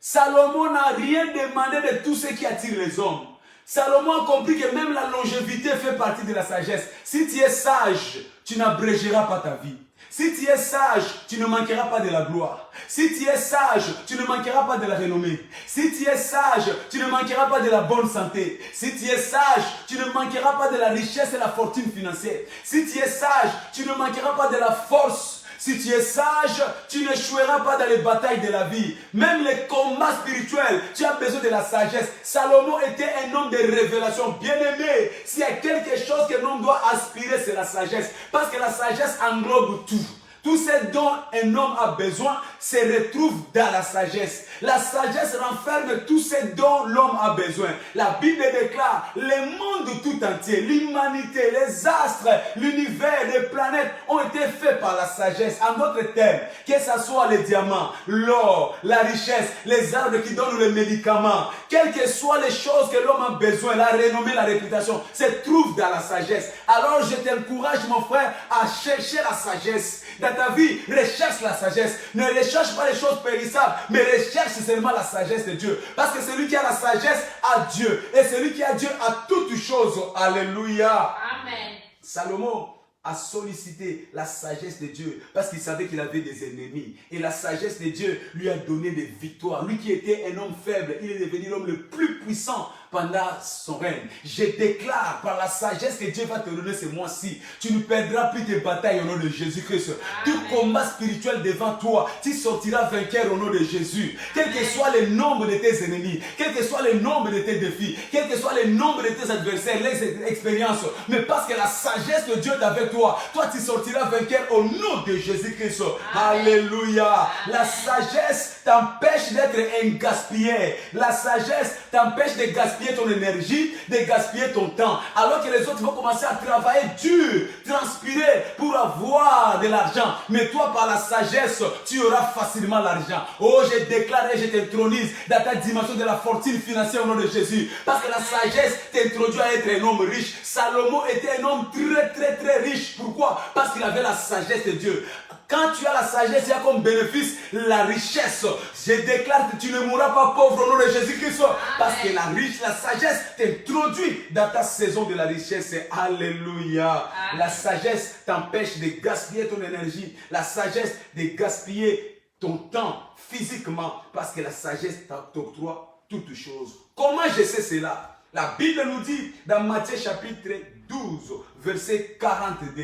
Salomon n'a rien demandé de tout ce qui attire les hommes. Salomon a compris que même la longévité fait partie de la sagesse. Si tu es sage, tu n'abrégeras pas ta vie. Si tu es sage, tu ne manqueras pas de la gloire. Si tu es sage, tu ne manqueras pas de la renommée. Si tu es sage, tu ne manqueras pas de la bonne santé. Si tu es sage, tu ne manqueras pas de la richesse et la fortune financière. Si tu es sage, tu ne manqueras pas de la force. Si tu es sage, tu n'échoueras pas dans les batailles de la vie. Même les combats spirituels, tu as besoin de la sagesse. Salomon était un homme de révélation. Bien-aimé, s'il y a quelque chose qu'un homme doit aspirer, c'est la sagesse. Parce que la sagesse englobe tout. Tout ce dont un homme a besoin se retrouve dans la sagesse. La sagesse renferme tout ce dont l'homme a besoin. La Bible déclare, le monde tout entier, l'humanité, les astres, l'univers, les planètes ont été faits par la sagesse. En d'autres termes, que ce soit les diamants, l'or, la richesse, les arbres qui donnent les médicaments, quelles que soient les choses que l'homme a besoin, la renommée, la réputation, se trouvent dans la sagesse. Alors je t'encourage, mon frère, à chercher la sagesse. Dans ta vie, recherche la sagesse. Ne recherche pas les choses périssables, mais recherche seulement la sagesse de Dieu. Parce que celui qui a la sagesse a Dieu. Et celui qui a Dieu a toutes choses. Alléluia. Amen. Salomon a sollicité la sagesse de Dieu parce qu'il savait qu'il avait des ennemis. Et la sagesse de Dieu lui a donné des victoires. Lui qui était un homme faible, il est devenu l'homme le plus puissant pendant son règne. Je déclare par la sagesse que Dieu va te donner ce mois-ci, tu ne perdras plus tes batailles au nom de Jésus-Christ. Tout combat spirituel devant toi, tu sortiras vainqueur au nom de Jésus. Quel que soit le nombre de tes ennemis, quel que soit le nombre de tes défis, quel que soit le nombre de tes adversaires, les expériences, mais parce que la sagesse de Dieu est avec toi, toi tu sortiras vainqueur au nom de Jésus-Christ. Alléluia. La sagesse t'empêche d'être un gaspillé. La sagesse t'empêche de gaspiller ton énergie, de gaspiller ton temps. Alors que les autres vont commencer à travailler dur, transpirer pour avoir de l'argent. Mais toi, par la sagesse, tu auras facilement l'argent. Oh, je déclare et je t'intronise dans ta dimension de la fortune financière au nom de Jésus. Parce que la sagesse t'introduit à être un homme riche. Salomon était un homme très riche. Pourquoi? Parce qu'il avait la sagesse de Dieu. Quand tu as la sagesse, il y a comme bénéfice la richesse. Je déclare que tu ne mourras pas pauvre au nom de Jésus-Christ. Parce que la sagesse t'introduit dans ta saison de la richesse. Alléluia. Amen. La sagesse t'empêche de gaspiller ton énergie. La sagesse de gaspiller ton temps physiquement. Parce que la sagesse t'octroie toutes choses. Comment je sais cela? La Bible nous dit dans Matthieu chapitre 12, verset 42.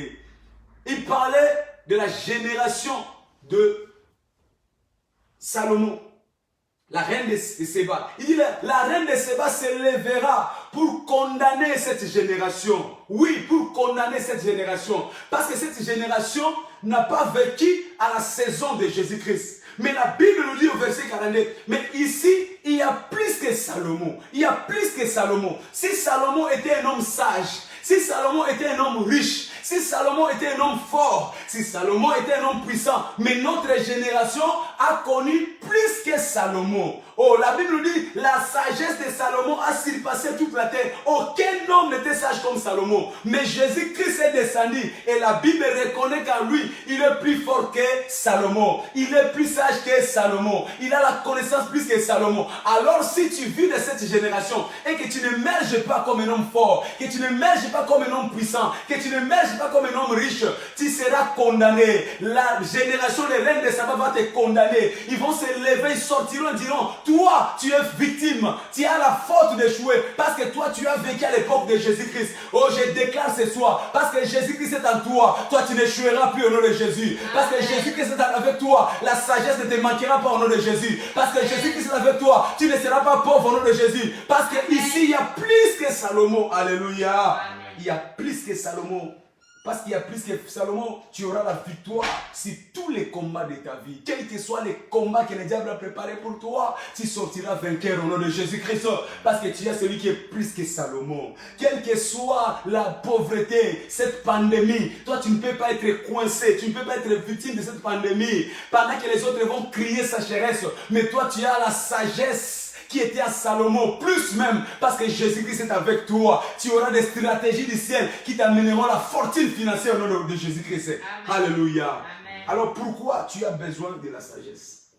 Il parlait de la génération de Salomon, la reine de Séba. Il dit, la reine de Séba se lèvera pour condamner cette génération. Oui, pour condamner cette génération. Parce que cette génération n'a pas vécu à la saison de Jésus-Christ. Mais la Bible nous dit au verset 42, mais ici, il y a plus que Salomon. Il y a plus que Salomon. Si Salomon était un homme sage, si Salomon était un homme riche, Si Salomon était un homme fort, si Salomon était un homme puissant, mais notre génération a connu plus que Salomon. Oh, la Bible nous dit, la sagesse de Salomon a surpassé toute la terre. Aucun homme n'était sage comme Salomon. Mais Jésus-Christ est descendu et la Bible reconnaît qu'en lui, il est plus fort que Salomon. Il est plus sage que Salomon. Il a la connaissance plus que Salomon. Alors si tu vis de cette génération et que tu n'émerges pas comme un homme fort, que tu n'émerges pas comme un homme puissant, que tu n'émerges pas comme un homme riche, tu seras condamné. La génération des reines de Saba va te condamner. Ils vont se lever, ils sortiront et diront, toi, tu es victime, tu as la faute d'échouer parce que toi, tu as vécu à l'époque de Jésus-Christ. Oh, je déclare ce soir, parce que Jésus-Christ est en toi, toi, tu n'échoueras plus au nom de Jésus. Parce que Jésus-Christ est avec toi, la sagesse ne te manquera pas au nom de Jésus. Parce que Jésus-Christ est avec toi, tu ne seras pas pauvre au nom de Jésus. Parce qu'ici, il y a plus que Salomon. Alléluia. Il y a plus que Salomon. Parce qu'il y a plus que Salomon, tu auras la victoire sur tous les combats de ta vie. Quels que soient les combats que le diable a préparés pour toi, tu sortiras vainqueur au nom de Jésus-Christ. Parce que tu es celui qui est plus que Salomon. Quelle que soit la pauvreté, cette pandémie, toi tu ne peux pas être coincé, tu ne peux pas être victime de cette pandémie. Pendant que les autres vont crier sa chéresse, mais toi tu as la sagesse qui était à Salomon, plus même, parce que Jésus-Christ est avec toi. Tu auras des stratégies du ciel qui t'amèneront la fortune financière au nom de Jésus-Christ. Alléluia. Amen. Alors pourquoi tu as besoin de la sagesse?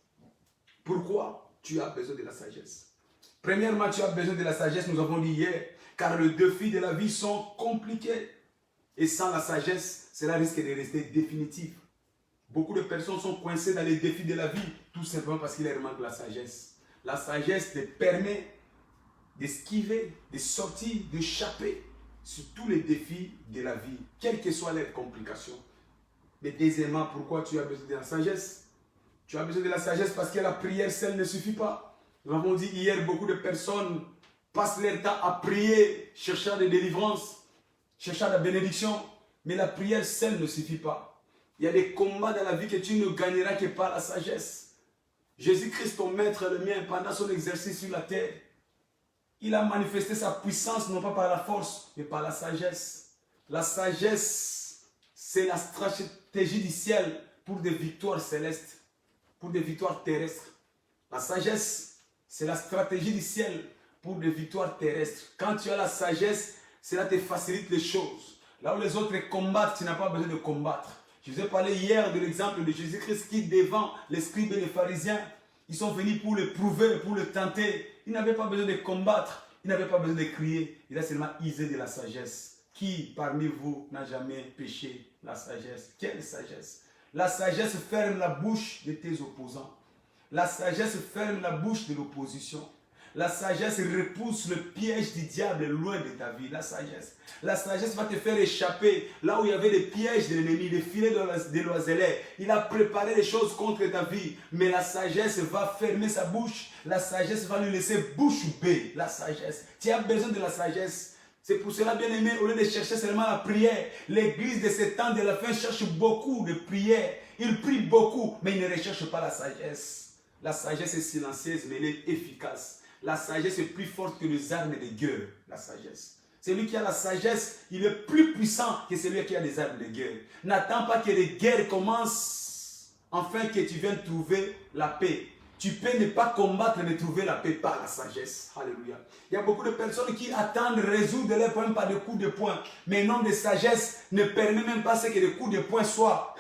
Pourquoi tu as besoin de la sagesse? Premièrement, tu as besoin de la sagesse, nous avons dit hier, car les défis de la vie sont compliqués. Et sans la sagesse, cela risque de rester définitif. Beaucoup de personnes sont coincées dans les défis de la vie, tout simplement parce qu'il leur manque la sagesse. La sagesse te permet d'esquiver, de sortir, d'échapper sur tous les défis de la vie, quelles que soient les complications. Mais deuxièmement, pourquoi tu as besoin de la sagesse? Tu as besoin de la sagesse parce que la prière seule ne suffit pas. Nous avons dit hier, beaucoup de personnes passent leur temps à prier, cherchant des délivrances, cherchant la bénédiction. Mais la prière seule ne suffit pas. Il y a des combats dans la vie que tu ne gagneras que par la sagesse. Jésus-Christ, ton maître, le mien, pendant son exercice sur la terre, il a manifesté sa puissance, non pas par la force, mais par la sagesse. La sagesse, c'est la stratégie du ciel pour des victoires célestes, pour des victoires terrestres. La sagesse, c'est la stratégie du ciel pour des victoires terrestres. Quand tu as la sagesse, cela te facilite les choses. Là où les autres combattent, tu n'as pas besoin de combattre. Je vous ai parlé hier de l'exemple de Jésus-Christ qui, devant les scribes et les pharisiens, ils sont venus pour le prouver, pour le tenter. Ils n'avaient pas besoin de combattre, ils n'avaient pas besoin de crier. Il a seulement usé de la sagesse. Qui parmi vous n'a jamais péché la sagesse? Quelle sagesse? La sagesse ferme la bouche de tes opposants. La sagesse ferme la bouche de l'opposition. La sagesse repousse le piège du diable loin de ta vie. La sagesse. La sagesse va te faire échapper là où il y avait des pièges de l'ennemi, des filets de l'oiseleur. Il a préparé les choses contre ta vie. Mais la sagesse va fermer sa bouche. La sagesse va lui laisser bouche bée. La sagesse. Tu as besoin de la sagesse. C'est pour cela, bien aimé, au lieu de chercher seulement la prière, l'église de ces temps de la fin cherche beaucoup de prières. Il prie beaucoup, mais il ne recherche pas la sagesse. La sagesse est silencieuse, mais elle est efficace. La sagesse est plus forte que les armes de guerre. La sagesse. Celui qui a la sagesse, il est plus puissant que celui qui a des armes de guerre. N'attends pas que les guerres commencent, afin que tu viennes trouver la paix. Tu peux ne pas combattre, mais trouver la paix par la sagesse. Alléluia. Il y a beaucoup de personnes qui attendent résoudre leurs problèmes par des coups de poing. Mais un homme de sagesse ne permet même pas que les coups de poing soient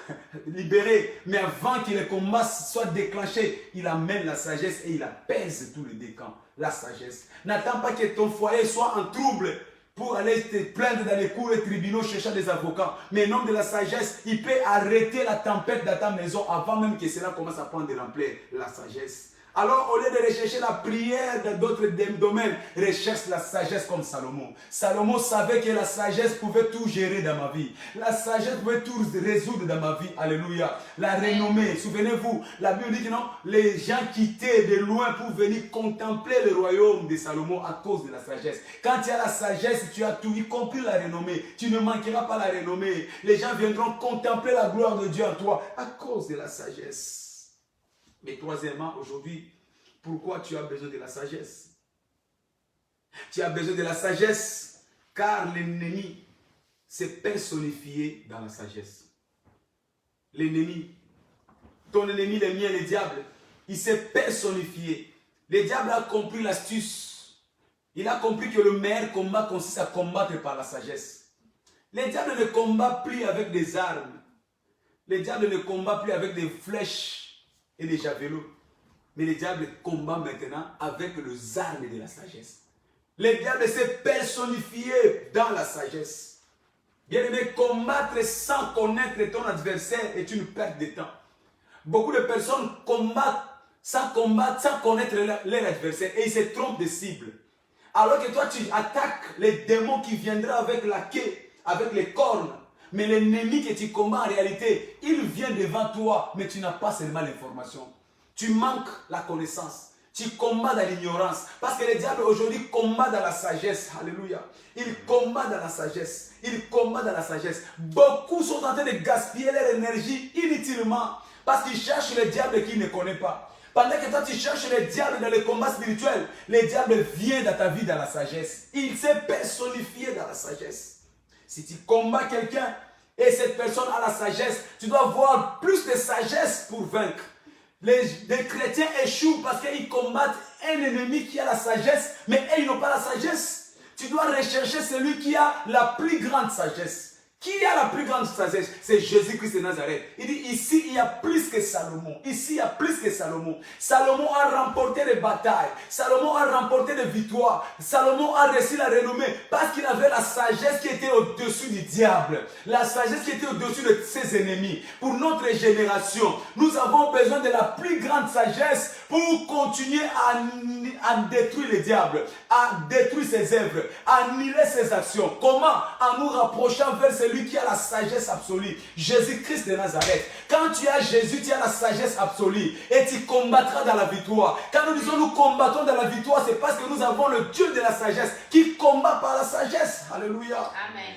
libérés. Mais avant que les combats soient déclenchés, il amène la sagesse et il apaise tous les décans. La sagesse. N'attends pas que ton foyer soit en trouble pour aller te plaindre dans les cours et tribunaux cherchant des avocats. Mais un homme de la sagesse, il peut arrêter la tempête dans ta maison avant même que cela commence à prendre de l'ampleur. La sagesse. Alors, au lieu de rechercher la prière dans d'autres domaines, recherche la sagesse comme Salomon. Salomon savait que la sagesse pouvait tout gérer dans ma vie. La sagesse pouvait tout résoudre dans ma vie. Alléluia. La renommée. Souvenez-vous, la Bible dit que non, les gens quittaient de loin pour venir contempler le royaume de Salomon à cause de la sagesse. Quand tu as la sagesse, tu as tout, y compris la renommée. Tu ne manqueras pas la renommée. Les gens viendront contempler la gloire de Dieu en toi à cause de la sagesse. Mais troisièmement, aujourd'hui, pourquoi tu as besoin de la sagesse? Tu as besoin de la sagesse car l'ennemi c'est personnifié dans la sagesse. L'ennemi, ton ennemi, le mien, le diable, il s'est personnifié. Le diable a compris l'astuce. Il a compris que le meilleur combat consiste à combattre par la sagesse. Le diable ne combat plus avec des armes. Le diable ne combat plus avec des flèches et des javelots. Mais le diable combat maintenant avec les armes de la sagesse. Le diable s'est personnifié dans la sagesse. Bien-aimé, combattre sans connaître ton adversaire est une perte de temps. Beaucoup de personnes combattent sans connaître leur adversaire et ils se trompent de cible. Alors que toi, tu attaques les démons qui viendront avec la queue, avec les cornes. Mais l'ennemi que tu combats en réalité, il vient devant toi, mais tu n'as pas seulement l'information. Tu manques la connaissance. Tu combats dans l'ignorance. Parce que le diable aujourd'hui combat dans la sagesse. Alléluia. Il combat dans la sagesse. Il combat dans la sagesse. Beaucoup sont en train de gaspiller leur énergie inutilement. Parce qu'ils cherchent le diable qu'ils ne connaissent pas. Pendant que toi tu cherches le diable dans le combat spirituel, le diable vient dans ta vie dans la sagesse. Il s'est personnifié dans la sagesse. Si tu combats quelqu'un et cette personne a la sagesse, tu dois avoir plus de sagesse pour vaincre. Les chrétiens échouent parce qu'ils combattent un ennemi qui a la sagesse, mais eux, ils n'ont pas la sagesse. Tu dois rechercher celui qui a la plus grande sagesse. Qui a la plus grande sagesse? C'est Jésus-Christ de Nazareth. Il dit ici, il y a plus que Salomon. Ici, il y a plus que Salomon. Salomon a remporté des batailles. Salomon a remporté des victoires. Salomon a reçu la renommée parce qu'il avait la sagesse qui était au-dessus du diable. La sagesse qui était au-dessus de ses ennemis. Pour notre génération, nous avons besoin de la plus grande sagesse pour continuer à détruire le diable, à détruire ses œuvres, à annuler ses actions. Comment? En nous rapprochant vers celui qui a la sagesse absolue, Jésus-Christ de Nazareth. Quand tu as Jésus, tu as la sagesse absolue et tu combattras dans la victoire. Quand nous disons nous combattons dans la victoire, c'est parce que nous avons le Dieu de la sagesse qui combat par la sagesse. Alléluia. Amen.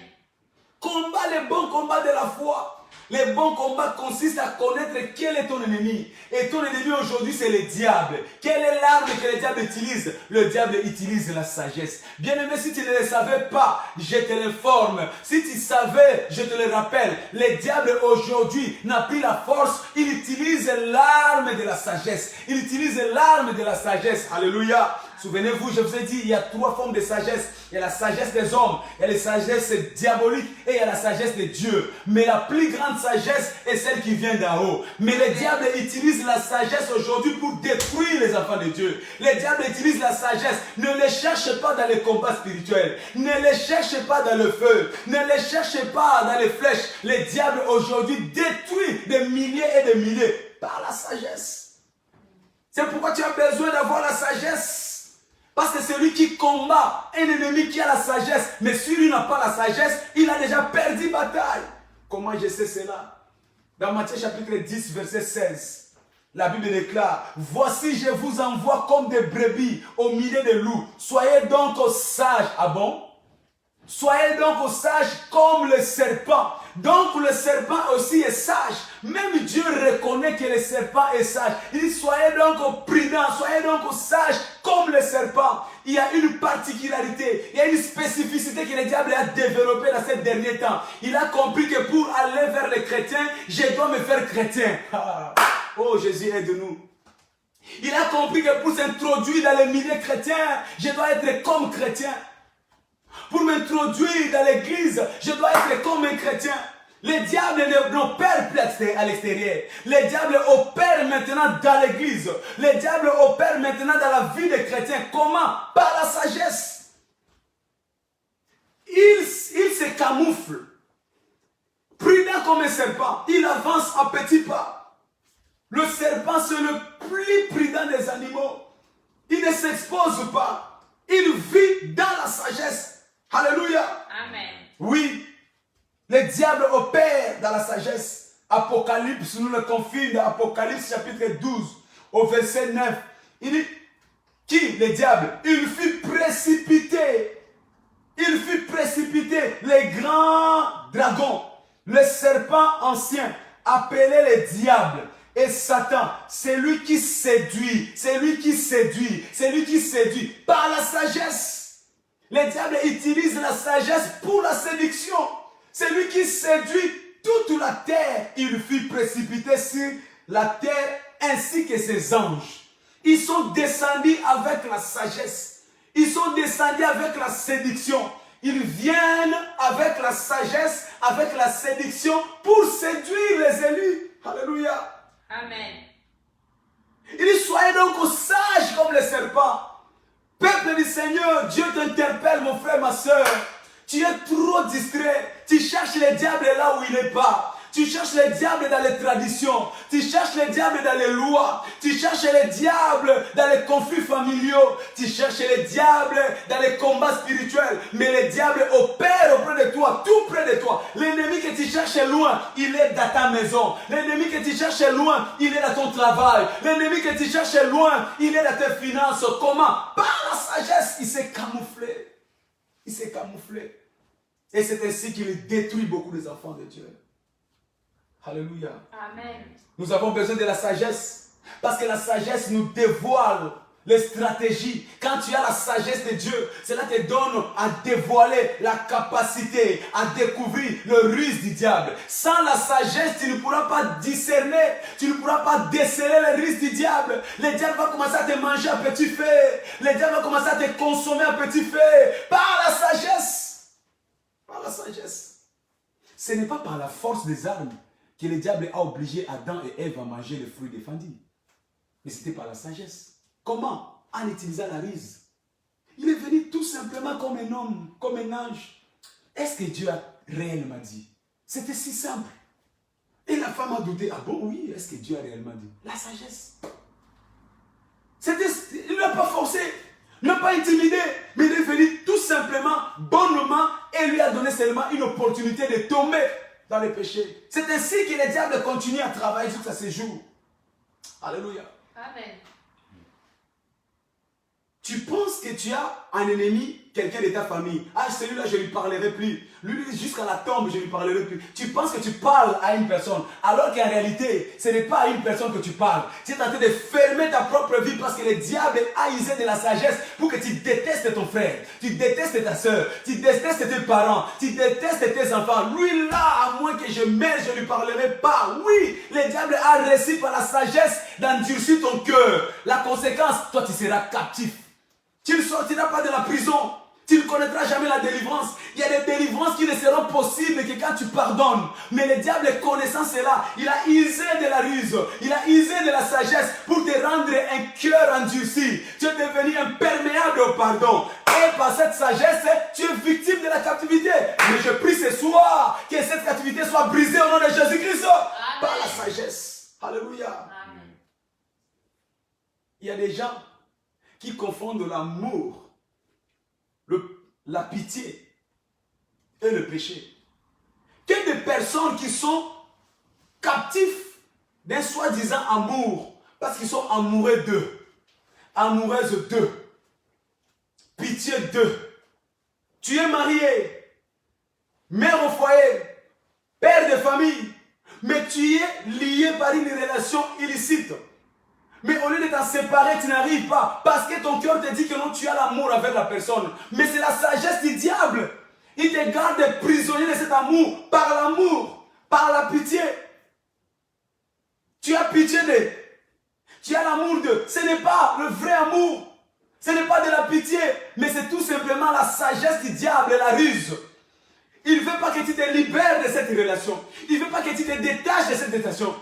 Combat les bons combats de la foi. Les bons combats consistent à connaître quel est ton ennemi. Et ton ennemi aujourd'hui, c'est le diable. Quelle est l'arme que le diable utilise? Le diable utilise la sagesse. Bien-aimé, si tu ne le savais pas, je te l'informe. Si tu savais, je te le rappelle. Le diable aujourd'hui n'a plus la force. Il utilise l'arme de la sagesse. Il utilise l'arme de la sagesse. Alléluia. Souvenez-vous, je vous ai dit, il y a 3 formes de sagesse. Il y a la sagesse des hommes, il y a la sagesse diabolique et il y a la sagesse de Dieu. Mais la plus grande sagesse est celle qui vient d'en haut. Mais le diable utilise la sagesse aujourd'hui pour détruire les enfants de Dieu. Le diable utilise la sagesse. Ne les cherche pas dans les combats spirituels. Ne les cherche pas dans le feu. Ne les cherche pas dans les flèches. Le diable aujourd'hui détruit des milliers et des milliers par la sagesse. C'est pourquoi tu as besoin d'avoir la sagesse. Parce que c'est lui qui combat un ennemi qui a la sagesse. Mais si lui n'a pas la sagesse, il a déjà perdu bataille. Comment je sais cela? Dans Matthieu chapitre 10, verset 16, la Bible déclare: voici, je vous envoie comme des brebis au milieu des loups. Soyez donc sages. Ah bon? Soyez donc sages comme le serpent. Donc le serpent aussi est sage. Même Dieu reconnaît que le serpent est sage. Il dit soyez donc prudents, soyez donc sages comme le serpent. Il y a une particularité, il y a une spécificité que le diable a développée dans ces derniers temps. Il a compris que pour aller vers les chrétiens, je dois me faire chrétien. Oh Jésus, aide-nous. Il a compris que pour s'introduire dans les milieux chrétiens, je dois être comme chrétien. Pour m'introduire dans l'église, je dois être comme un chrétien. Les diables n'opèrent plus à l'extérieur. Les diables opèrent maintenant dans l'église. Les diables opèrent maintenant dans la vie des chrétiens. Comment? Par la sagesse. Il se camoufle. Prudent comme un serpent. Il avance à petits pas. Le serpent, c'est le plus prudent des animaux. Il ne s'expose pas. Il vit dans la sagesse. Alléluia. Amen. Oui, le diable opère dans la sagesse. Apocalypse nous le confie dans Apocalypse chapitre 12 au verset 9. Il dit, qui? Le diable. Il fut précipité. Il fut précipité. Les grands dragons, le serpent ancien, appelé le diable et Satan, c'est lui qui séduit. C'est lui qui séduit. C'est lui qui séduit par la sagesse. Le diable utilise la sagesse pour la séduction. C'est lui qui séduit toute la terre. Il fut précipité sur la terre ainsi que ses anges. Ils sont descendus avec la sagesse. Ils sont descendus avec la séduction. Ils viennent avec la sagesse, avec la séduction pour séduire les élus. Alléluia. Amen. Il dit, soyez donc sages comme les serpents. Peuple du Seigneur, Dieu t'interpelle, mon frère, ma soeur. Tu es trop distrait. Tu cherches le diable là où il n'est pas. Tu cherches le diable dans les traditions. Tu cherches le diable dans les lois. Tu cherches le diable dans les conflits familiaux. Tu cherches le diable dans les combats spirituels. Mais le diable opère auprès de toi, tout près de toi. L'ennemi que tu cherches loin, il est dans ta maison. L'ennemi que tu cherches loin, il est dans ton travail. L'ennemi que tu cherches loin, il est dans tes finances. Comment? Par la sagesse, il s'est camouflé. Il s'est camouflé. Et c'est ainsi qu'il détruit beaucoup des enfants de Dieu. Alléluia. Amen. Nous avons besoin de la sagesse. Parce que la sagesse nous dévoile les stratégies. Quand tu as la sagesse de Dieu, cela te donne à dévoiler la capacité, à découvrir le ruse du diable. Sans la sagesse, tu ne pourras pas discerner, tu ne pourras pas déceler le ruse du diable. Le diable va commencer à te manger à petit feu. Le diable va commencer à te consommer à petit feu. Par la sagesse. Par la sagesse. Ce n'est pas par la force des armes que le diable a obligé Adam et Ève à manger les fruits défendus. Mais c'était par la sagesse. Comment? En utilisant la ruse. Il est venu tout simplement comme un homme, comme un ange. Est-ce que Dieu a réellement dit? C'était si simple. Et la femme a douté. Ah bon, oui, est-ce que Dieu a réellement dit? La sagesse. Il ne l'a pas forcé, il ne l'a pas intimidé, mais il est venu tout simplement, bonnement, et lui a donné seulement une opportunité de tomber dans le péché. C'est ainsi que le diable continue à travailler jusqu'à ce jour. Alléluia. Amen. Tu penses que tu as un ennemi, quelqu'un de ta famille. Ah, celui-là, je ne lui parlerai plus. Lui, jusqu'à la tombe, je ne lui parlerai plus. Tu penses que tu parles à une personne, alors qu'en réalité, ce n'est pas à une personne que tu parles. Tu es en train de fermer ta propre vie parce que le diable a usé de la sagesse pour que tu détestes ton frère, tu détestes ta soeur, tu détestes tes parents, tu détestes tes enfants. Lui, là, à moins que je meure, je ne lui parlerai pas. Oui, le diable a réussi par la sagesse d'endurcir ton cœur. La conséquence, toi, tu seras captif. Tu ne sortiras pas de la prison. Tu ne connaîtras jamais la délivrance. Il y a des délivrances qui ne seront possibles que quand tu pardonnes. Mais le diable, connaissant cela, il a usé de la ruse. Il a usé de la sagesse pour te rendre un cœur endurci. Tu es devenu imperméable au pardon. Et par cette sagesse, tu es victime de la captivité. Mais je prie ce soir que cette captivité soit brisée au nom de Jésus-Christ. Par la sagesse. Alléluia. Amen. Il y a des gens qui confondent l'amour, la pitié et le péché. Que des personnes qui sont captifs d'un soi-disant amour, parce qu'ils sont amoureux d'eux, amoureuses d'eux, pitié d'eux. Tu es marié, mère au foyer, père de famille, mais tu es lié par une relation illicite. Mais au lieu de t'en séparer, tu n'arrives pas. Parce que ton cœur te dit que non, tu as l'amour avec la personne. Mais c'est la sagesse du diable. Il te garde prisonnier de cet amour. Par la pitié. Tu as pitié d'eux. Tu as l'amour d'eux. Ce n'est pas le vrai amour. Ce n'est pas de la pitié. Mais c'est tout simplement la sagesse du diable et la ruse. Il ne veut pas que tu te libères de cette relation. Il ne veut pas que tu te détaches de cette relation.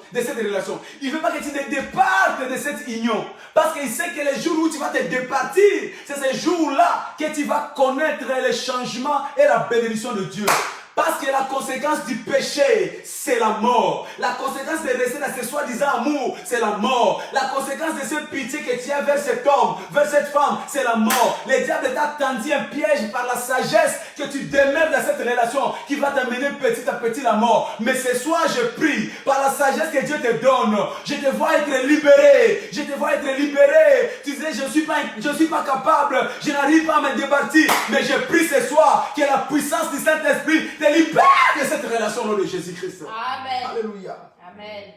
Il ne veut pas que tu te départes de cette union. Parce qu'il sait que le jour où tu vas te départir, c'est ce jour-là que tu vas connaître le changement et la bénédiction de Dieu. Parce que la conséquence du péché, c'est la mort. La conséquence de rester dans ce soi-disant amour, c'est la mort. La conséquence de cette pitié que tu as vers cet homme, vers cette femme, c'est la mort. Le diable t'a tendu un piège par la sagesse que tu demeures dans cette relation qui va t'amener petit à petit la mort. Mais ce soir, je prie, par la sagesse que Dieu te donne, je te vois être libéré. Je te vois être libéré. Tu disais, je ne suis pas capable, je n'arrive pas à me départir. Mais je prie ce soir que la puissance du Saint-Esprit te libère de cette relation au nom de Jésus-Christ. Amen. Alléluia. Amen.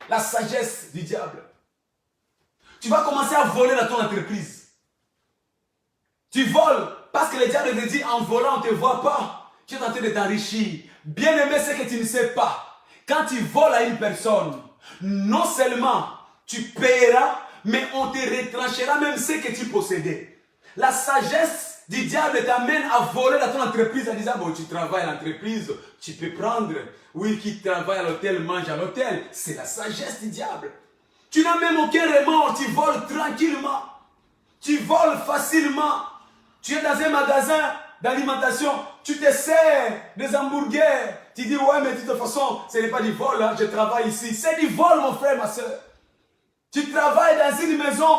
La sagesse du diable. Tu vas commencer à voler dans ton entreprise. Tu voles parce que le diable te dit en volant on ne te voit pas. Tu es en train de t'enrichir Bien-aimé, c'est que tu ne sais pas. Quand tu voles à une personne, non seulement tu paieras, mais on te retranchera même ce que tu possédais. La sagesse du diable t'amène à voler dans ton entreprise en disant, bon, tu travailles à l'entreprise, tu peux prendre. Oui, qui travaille à l'hôtel, mange à l'hôtel. C'est la sagesse du diable. Tu n'as même aucun remords, tu voles tranquillement. Tu voles facilement. Tu es dans un magasin d'alimentation, tu te sers des hamburgers. Tu dis, ouais, mais de toute façon, ce n'est pas du vol, hein, je travaille ici. C'est du vol, mon frère, ma soeur. Tu travailles dans une maison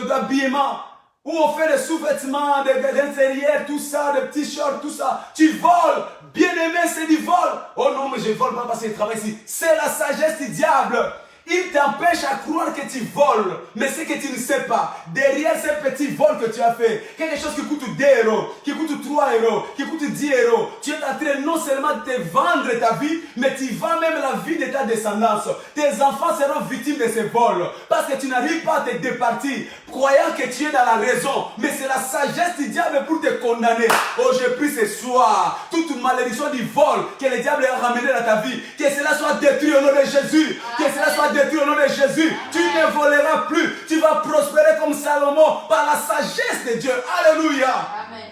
d'habillement où on fait des sous-vêtements, d'intérieur, tout ça, des petits shorts, tout ça. Tu voles. Bien-aimé, c'est du vol. Oh non, mais je ne vole pas parce que je travaille ici. C'est la sagesse du diable. Il t'empêche à croire que tu voles, mais c'est que tu ne sais pas. Derrière ces petits vols que tu as fait, quelque chose qui coûte 2 euros, qui coûte 3 euros, qui coûte 10 euros, tu es en train non seulement de te vendre ta vie, mais tu vends même la vie de ta descendance. Tes enfants seront victimes de ces vols, parce que tu n'arrives pas à te départir, croyant que tu es dans la raison. Mais c'est la sagesse du diable pour te condamner. Oh, je prie ce soir, toute malédiction du vol que le diable a ramené dans ta vie, que cela soit détruit au nom de Jésus, que cela soit détruit au nom de Jésus. Tu ne voleras plus. Tu vas prospérer comme Salomon par la sagesse de Dieu. Alléluia. Amen.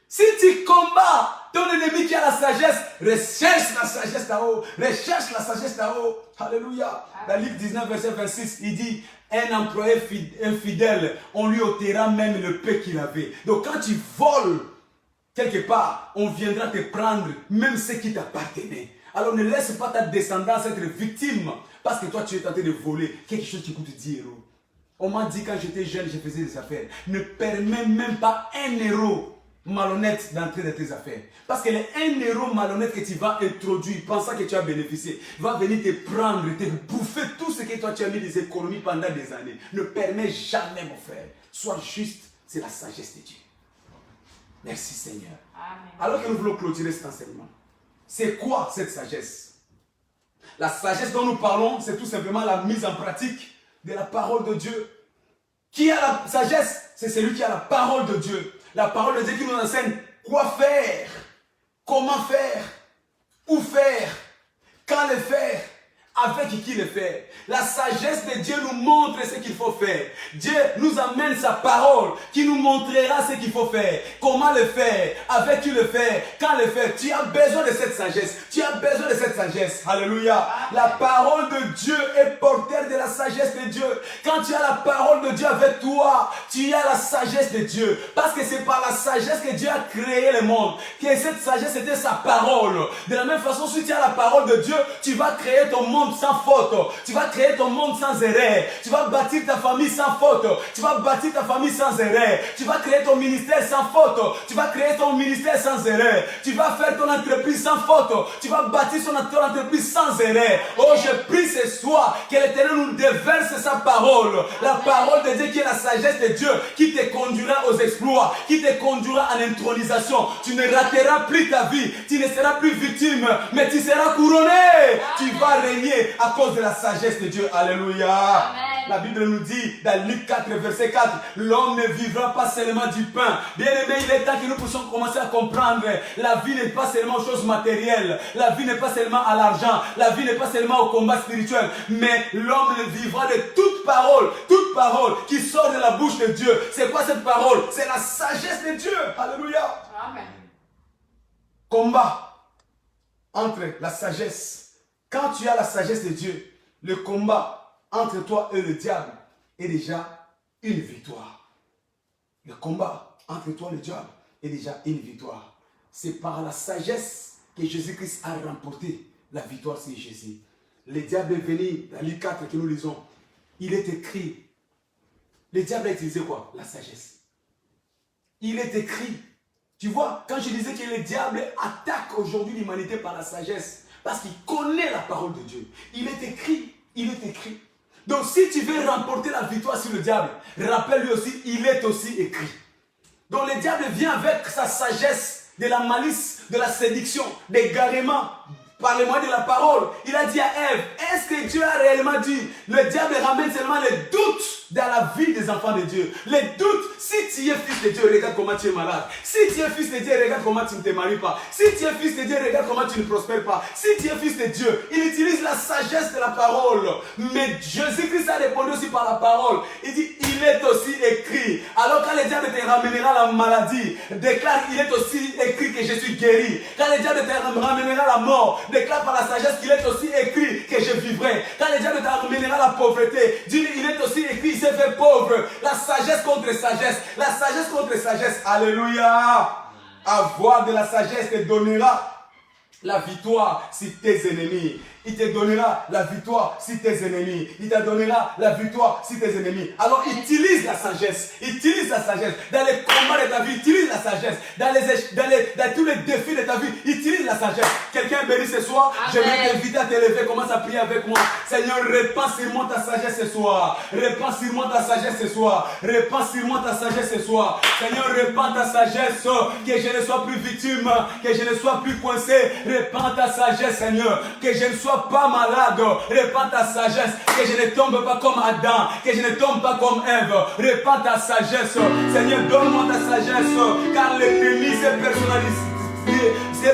Si tu combats ton ennemi qui a la sagesse, recherche la sagesse là-haut. Recherche la sagesse là-haut. Alléluia. Dans le livre 19, verset 26, il dit, un employé infidèle, on lui ôtera même le peu qu'il avait. Donc quand tu voles quelque part, on viendra te prendre même ce qui t'appartenait. Alors ne laisse pas ta descendance être victime parce que toi tu es tenté de voler quelque chose qui coûte 10 euros. On m'a dit quand j'étais jeune, je faisais des affaires. Ne permets même pas 1 euro malhonnête d'entrer dans tes affaires. Parce que les 1 euro malhonnête que tu vas introduire, pensant que tu as bénéficié, va venir te prendre, te bouffer tout ce que toi tu as mis des économies pendant des années. Ne permets jamais, mon frère. Sois juste, c'est la sagesse de Dieu. Merci Seigneur. Amen. Alors que nous voulons clôturer cet enseignement. C'est quoi cette sagesse? La sagesse dont nous parlons, c'est tout simplement la mise en pratique de la parole de Dieu. Qui a la sagesse? C'est celui qui a la parole de Dieu. La parole de Dieu qui nous enseigne quoi faire, comment faire, où faire, quand le faire, avec qui le faire. La sagesse de Dieu nous montre ce qu'il faut faire. Dieu nous amène sa parole qui nous montrera ce qu'il faut faire. Comment le faire, avec qui le faire, quand le faire. Tu as besoin de cette sagesse. Tu as besoin de cette sagesse. Alléluia. La parole de Dieu est porteur de la sagesse de Dieu. Quand tu as la parole de Dieu avec toi, tu as la sagesse de Dieu. Parce que c'est par la sagesse que Dieu a créé le monde. Que cette sagesse était sa parole. De la même façon, si tu as la parole de Dieu, tu vas créer ton monde sans faute. Tu vas créer ton monde sans erreur. Tu vas bâtir ta famille sans faute. Tu vas bâtir ta famille sans erreur. Tu vas créer ton ministère sans faute. Tu vas créer ton ministère sans erreur. Tu vas faire ton entreprise sans faute. Tu vas bâtir ton entreprise sans erreur. Oh, je prie ce soir que l'Éternel nous déverse sa parole. La parole de Dieu qui est la sagesse de Dieu, qui te conduira aux exploits, qui te conduira à l'intronisation. Tu ne rateras plus ta vie. Tu ne seras plus victime, mais tu seras couronné. Tu vas régner à cause de la sagesse de Dieu. Alléluia. Amen. La Bible nous dit dans Luc 4, verset 4, l'homme ne vivra pas seulement du pain. Bien aimé, il est temps que nous puissions commencer à comprendre. La vie n'est pas seulement aux choses matérielles. La vie n'est pas seulement à l'argent. La vie n'est pas seulement au combat spirituel. Mais l'homme ne vivra de toute parole qui sort de la bouche de Dieu. C'est quoi cette parole? C'est la sagesse de Dieu. Alléluia. Amen. Combat entre la sagesse. Quand tu as la sagesse de Dieu, le combat entre toi et le diable est déjà une victoire. Le combat entre toi et le diable est déjà une victoire. C'est par la sagesse que Jésus-Christ a remporté la victoire sur Jésus. Le diable est venu, dans Luc 4 que nous lisons, il est écrit, le diable a utilisé quoi? La sagesse. Il est écrit, tu vois, quand je disais que le diable attaque aujourd'hui l'humanité par la sagesse, parce qu'il connaît la parole de Dieu. Il est écrit, il est écrit. Donc si tu veux remporter la victoire sur le diable, rappelle-lui aussi, il est aussi écrit. Donc le diable vient avec sa sagesse, de la malice, de la séduction, des égarements, par le moyen de la parole. Il a dit à Ève, est-ce que Dieu a réellement dit? Le diable ramène seulement les doutes dans la vie des enfants de Dieu. Les doutes, si tu es fils de Dieu, regarde comment tu es malade. Si tu es fils de Dieu, regarde comment tu ne te maries pas. Si tu es fils de Dieu, regarde comment tu ne prospères pas. Si tu es fils de Dieu, il utilise la sagesse de la parole. Mais Jésus-Christ a répondu aussi par la parole. Il dit, il est aussi écrit. Alors quand le diable te ramènera la maladie, déclare, il est aussi écrit que je suis guéri. Quand le diable te ramènera la mort, déclare par la sagesse qu'il est aussi écrit que je vivrai. Quand le diable te ramènera la pauvreté, dis, il est aussi écrit, il s'est fait pauvre. La sagesse contre sagesse. La sagesse contre sagesse. Alléluia. Avoir de la sagesse te donnera la victoire sur tes ennemis. Il te donnera la victoire sur tes ennemis. Il te donnera la victoire sur tes ennemis. Alors utilise la sagesse. Utilise la sagesse. Dans les combats de ta vie, utilise la sagesse. Dans tous les défis de ta vie, utilise la sagesse. Quelqu'un béni ce soir. Je vais t'inviter à te lever. Commence à prier avec moi. Seigneur, répands sur moi ta sagesse ce soir. Répands sur moi ta sagesse ce soir. Répands sur moi ta sagesse ce soir. Seigneur, répands ta sagesse. Que je ne sois plus victime. Que je ne sois plus coincé. Répands ta sagesse, Seigneur. Que je ne sois pas malade, répands ta sagesse, que je ne tombe pas comme Adam, que je ne tombe pas comme Ève, répands ta sagesse, Seigneur, donne-moi ta sagesse, car l'ennemi s'est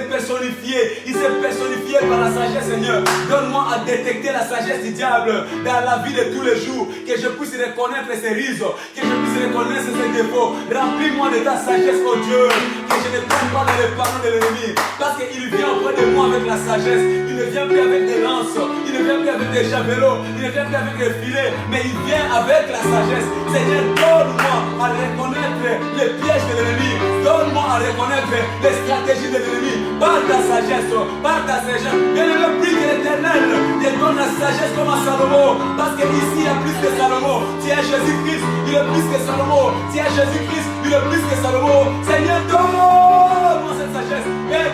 personnifié, il s'est personnifié par la sagesse, Seigneur. Donne-moi à détecter la sagesse du diable dans la vie de tous les jours, que je puisse reconnaître ses rises, que je puisse reconnaître ses défauts. Remplis-moi de ta sagesse, oh Dieu, que je ne tombe pas dans les parents de l'ennemi, parce qu'il vient auprès de moi avec la sagesse. Il ne vient plus avec des lances, il ne vient plus avec des javelots, il ne vient plus avec des filets, mais il vient avec la sagesse. Seigneur, donne-moi à reconnaître les pièges de l'ennemi, donne-moi à reconnaître les stratégies de l'ennemi. Par ta sagesse, par ta sagesse. Bien-aimé, prie que l'Éternel te donne la sagesse comme à Salomon. Parce qu'ici, il y a plus que Salomon. Tu es Jésus-Christ, il est plus que Salomon. Tu es Jésus-Christ, il est plus que Salomon. Seigneur, donne-moi cette sagesse.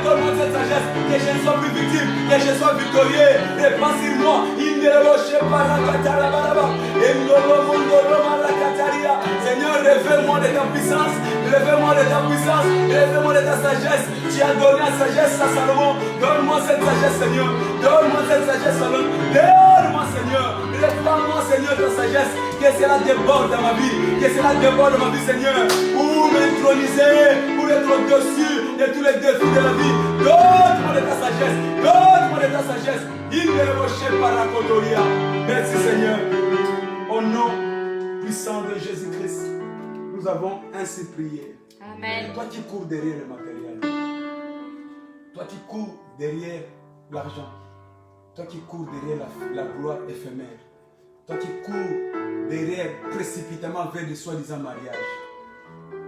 Donne-moi cette sagesse. Que je ne sois plus victime, que je sois victorieux. Répands sur moi. Seigneur, révèle-moi de ta puissance. Révèle-moi de ta puissance. Révèle-moi de ta sagesse. Tu as donné la sagesse à Salomon. Donne-moi cette sagesse, Seigneur. Donne-moi cette sagesse, Salomon. Donne-moi, Seigneur. Répands-moi, Seigneur, ta sagesse. Que cela déborde dans ma vie. Que cela déborde dans ma vie, Seigneur. Pour m'introniser, pour être au-dessus de tous les défis de la vie. Donne-moi de ta sagesse. Donne-moi de ta sagesse. Merci, Seigneur. Au nom puissant de Jésus-Christ, nous avons ainsi prié. Amen. Toi qui cours derrière le matériel, toi qui cours derrière l'argent, toi qui cours derrière la gloire éphémère, toi qui cours derrière précipitamment vers des soi-disant mariages,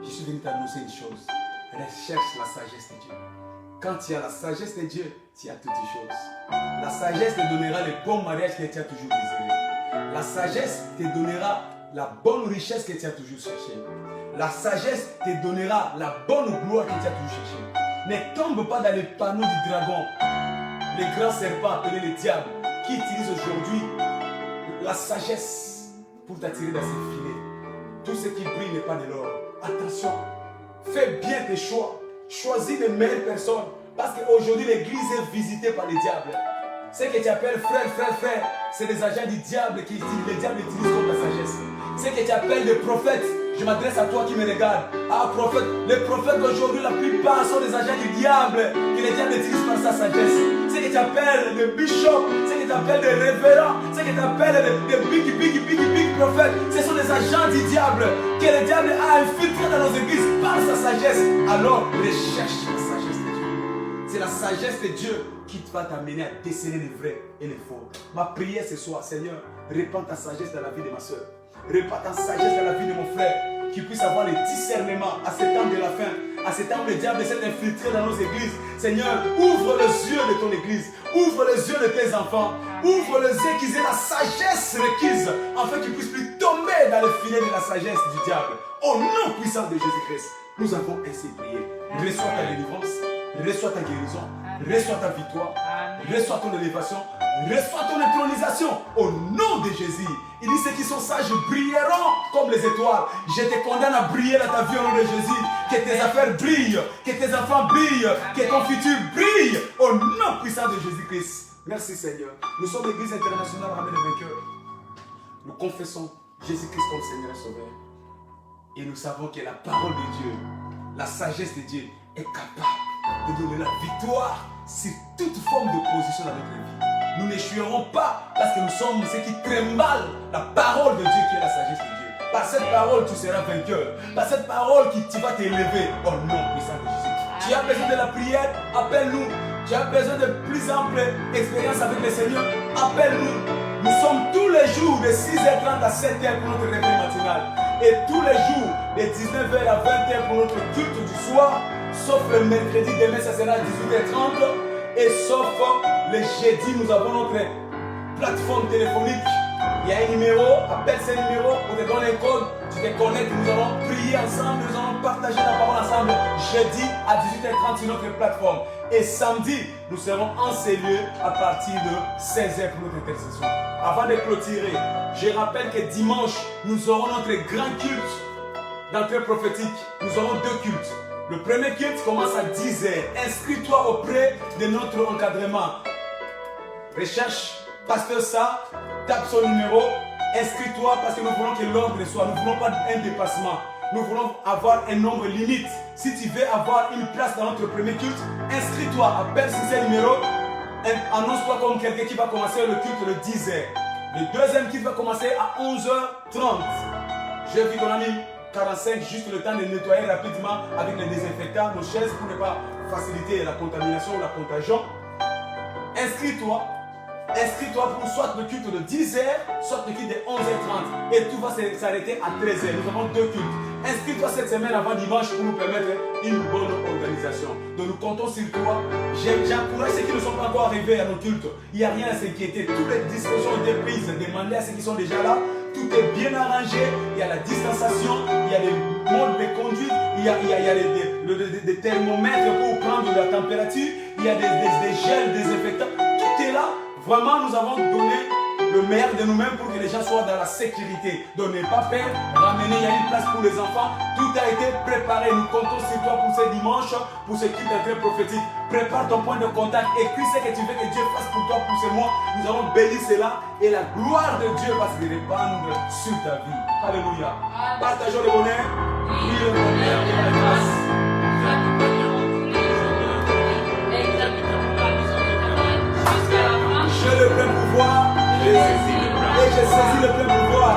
je suis venu t'annoncer une chose. Recherche la sagesse de Dieu. Quand tu as la sagesse de Dieu, tu as toutes les choses. La sagesse te donnera le bon mariage que tu as toujours désiré. La sagesse te donnera la bonne richesse que tu as toujours cherché. La sagesse te donnera la bonne gloire que tu as toujours cherché. Ne tombe pas dans les panneaux du dragon, les grands serpents appelés les diables, qui utilisent aujourd'hui la sagesse pour t'attirer dans ses filets. Tout ce qui brille n'est pas de l'or. Attention, fais bien tes choix. Choisis les meilleures personnes. Parce qu'aujourd'hui, l'église est visitée par les diables. Ce que tu appelles frère, c'est des agents du diable qui les diables utilisent comme la sagesse. Ce que tu appelles les prophètes, je m'adresse à toi qui me regarde. Ah, prophète, les prophètes d'aujourd'hui, la plupart sont des agents du diable que les diables utilisent par sa sagesse. Ce que tu appelles les bishops, ce que tu appelles les révérends, ce que tu appelles les big prophètes, ce sont des agents du diable que le diable a infiltrés dans nos églises par sa sagesse. Alors, recherche la sagesse de Dieu. C'est la sagesse de Dieu qui va t'amener à déceler les vrais et les faux. Ma prière ce soir, Seigneur, répands ta sagesse dans la vie de ma soeur. Répands ta sagesse dans la vie de mon frère. Qu'il puisse avoir le discernement à ce temps de la fin. À ce temps où le diable s'est infiltré dans nos églises. Seigneur, ouvre les yeux de ton église. Ouvre les yeux de tes enfants. Ouvre les yeux qu'ils aient la sagesse requise. Afin qu'ils puissent plus tomber dans le filet de la sagesse du diable. Au nom puissant de Jésus-Christ, nous avons ainsi prié. Reçois ta délivrance. Reçois ta guérison. Reçois ta victoire. Reçois ton élévation. Reçois ton intronisation au nom de Jésus. Il dit ceux qui sont sages brilleront comme les étoiles. Je te condamne à briller dans ta vie au nom de Jésus. Que tes affaires brillent, que tes enfants brillent, que ton futur brille au nom puissant de Jésus-Christ. Merci Seigneur. Nous sommes l'Église internationale Ramène les vainqueurs. Nous confessons Jésus-Christ comme Seigneur et Sauveur. Et nous savons que la parole de Dieu, la sagesse de Dieu est capable de donner la victoire sur toute forme d'opposition dans notre vie. Nous n'échouerons pas parce que nous sommes ceux qui trimballent la parole de Dieu qui est la sagesse de Dieu. Par cette parole, tu seras vainqueur. Par cette parole, tu vas t'élever au nom puissant de Jésus. Tu as besoin de la prière, appelle-nous. Tu as besoin de plus ample expérience avec le Seigneur, appelle-nous. Nous sommes tous les jours de 6h30 à 7h pour notre réveil matinal. Et tous les jours de 19h à 20h pour notre culte du soir. Sauf le mercredi, demain ça sera à 18h30. Et sauf le jeudi, nous avons notre plateforme téléphonique. Il y a un numéro, appelle ce numéro, on te donne un code, tu te connectes, nous allons prier ensemble, nous allons partager la parole ensemble jeudi à 18h30 sur notre plateforme. Et samedi, nous serons en ces lieux à partir de 16h pour notre intercession. Avant de clôturer, je rappelle que dimanche, nous aurons notre grand culte d'entrée prophétique. Nous aurons deux cultes. Le premier culte commence à 10h. Inscris-toi auprès de notre encadrement. Recherche Pasteur Ça, tape son numéro, inscris-toi parce que nous voulons que l'ordre soit. Nous ne voulons pas un dépassement. Nous voulons avoir un nombre limite. Si tu veux avoir une place dans notre premier culte, inscris-toi, appelle sur ce numéro, annonce-toi comme quelqu'un qui va commencer le culte le 10h. Le deuxième culte va commencer à 11h30. J'ai vu qu'on a mis 45, juste le temps de nettoyer rapidement avec les désinfectants, nos chaises pour ne pas faciliter la contamination ou la contagion. Inscris-toi. Inscris-toi pour soit le culte de 10h, soit le culte de 11h30. Et tout va s'arrêter à 13h. Nous avons deux cultes. Inscris-toi cette semaine avant dimanche pour nous permettre une bonne organisation. Donc nous comptons sur toi. J'encourage ceux qui ne sont pas encore arrivés à nos cultes. Il n'y a rien à s'inquiéter. Toutes les discussions ont été prises. Demandez à ceux qui sont déjà là. Tout est bien arrangé. Il y a la distanciation. Il y a les modes de conduite. Il y a des thermomètres pour prendre la température. Il y a des gels désinfectants. Tout est là. Vraiment, nous avons donné le meilleur de nous-mêmes pour que les gens soient dans la sécurité. Donc, n'ayez pas peur, ramenez, il y a une place pour les enfants. Tout a été préparé. Nous comptons sur toi pour ce dimanche, pour ce culte d'entrée prophétique. Prépare ton point de contact. Écris ce que tu veux que Dieu fasse pour toi, pour ce mois. Nous allons bénir cela et la gloire de Dieu va se répandre sur ta vie. Alléluia. Partageons le bonheur. Oui, le bonheur et la grâce. J'ai le plein pouvoir et j'ai saisi le plein pouvoir.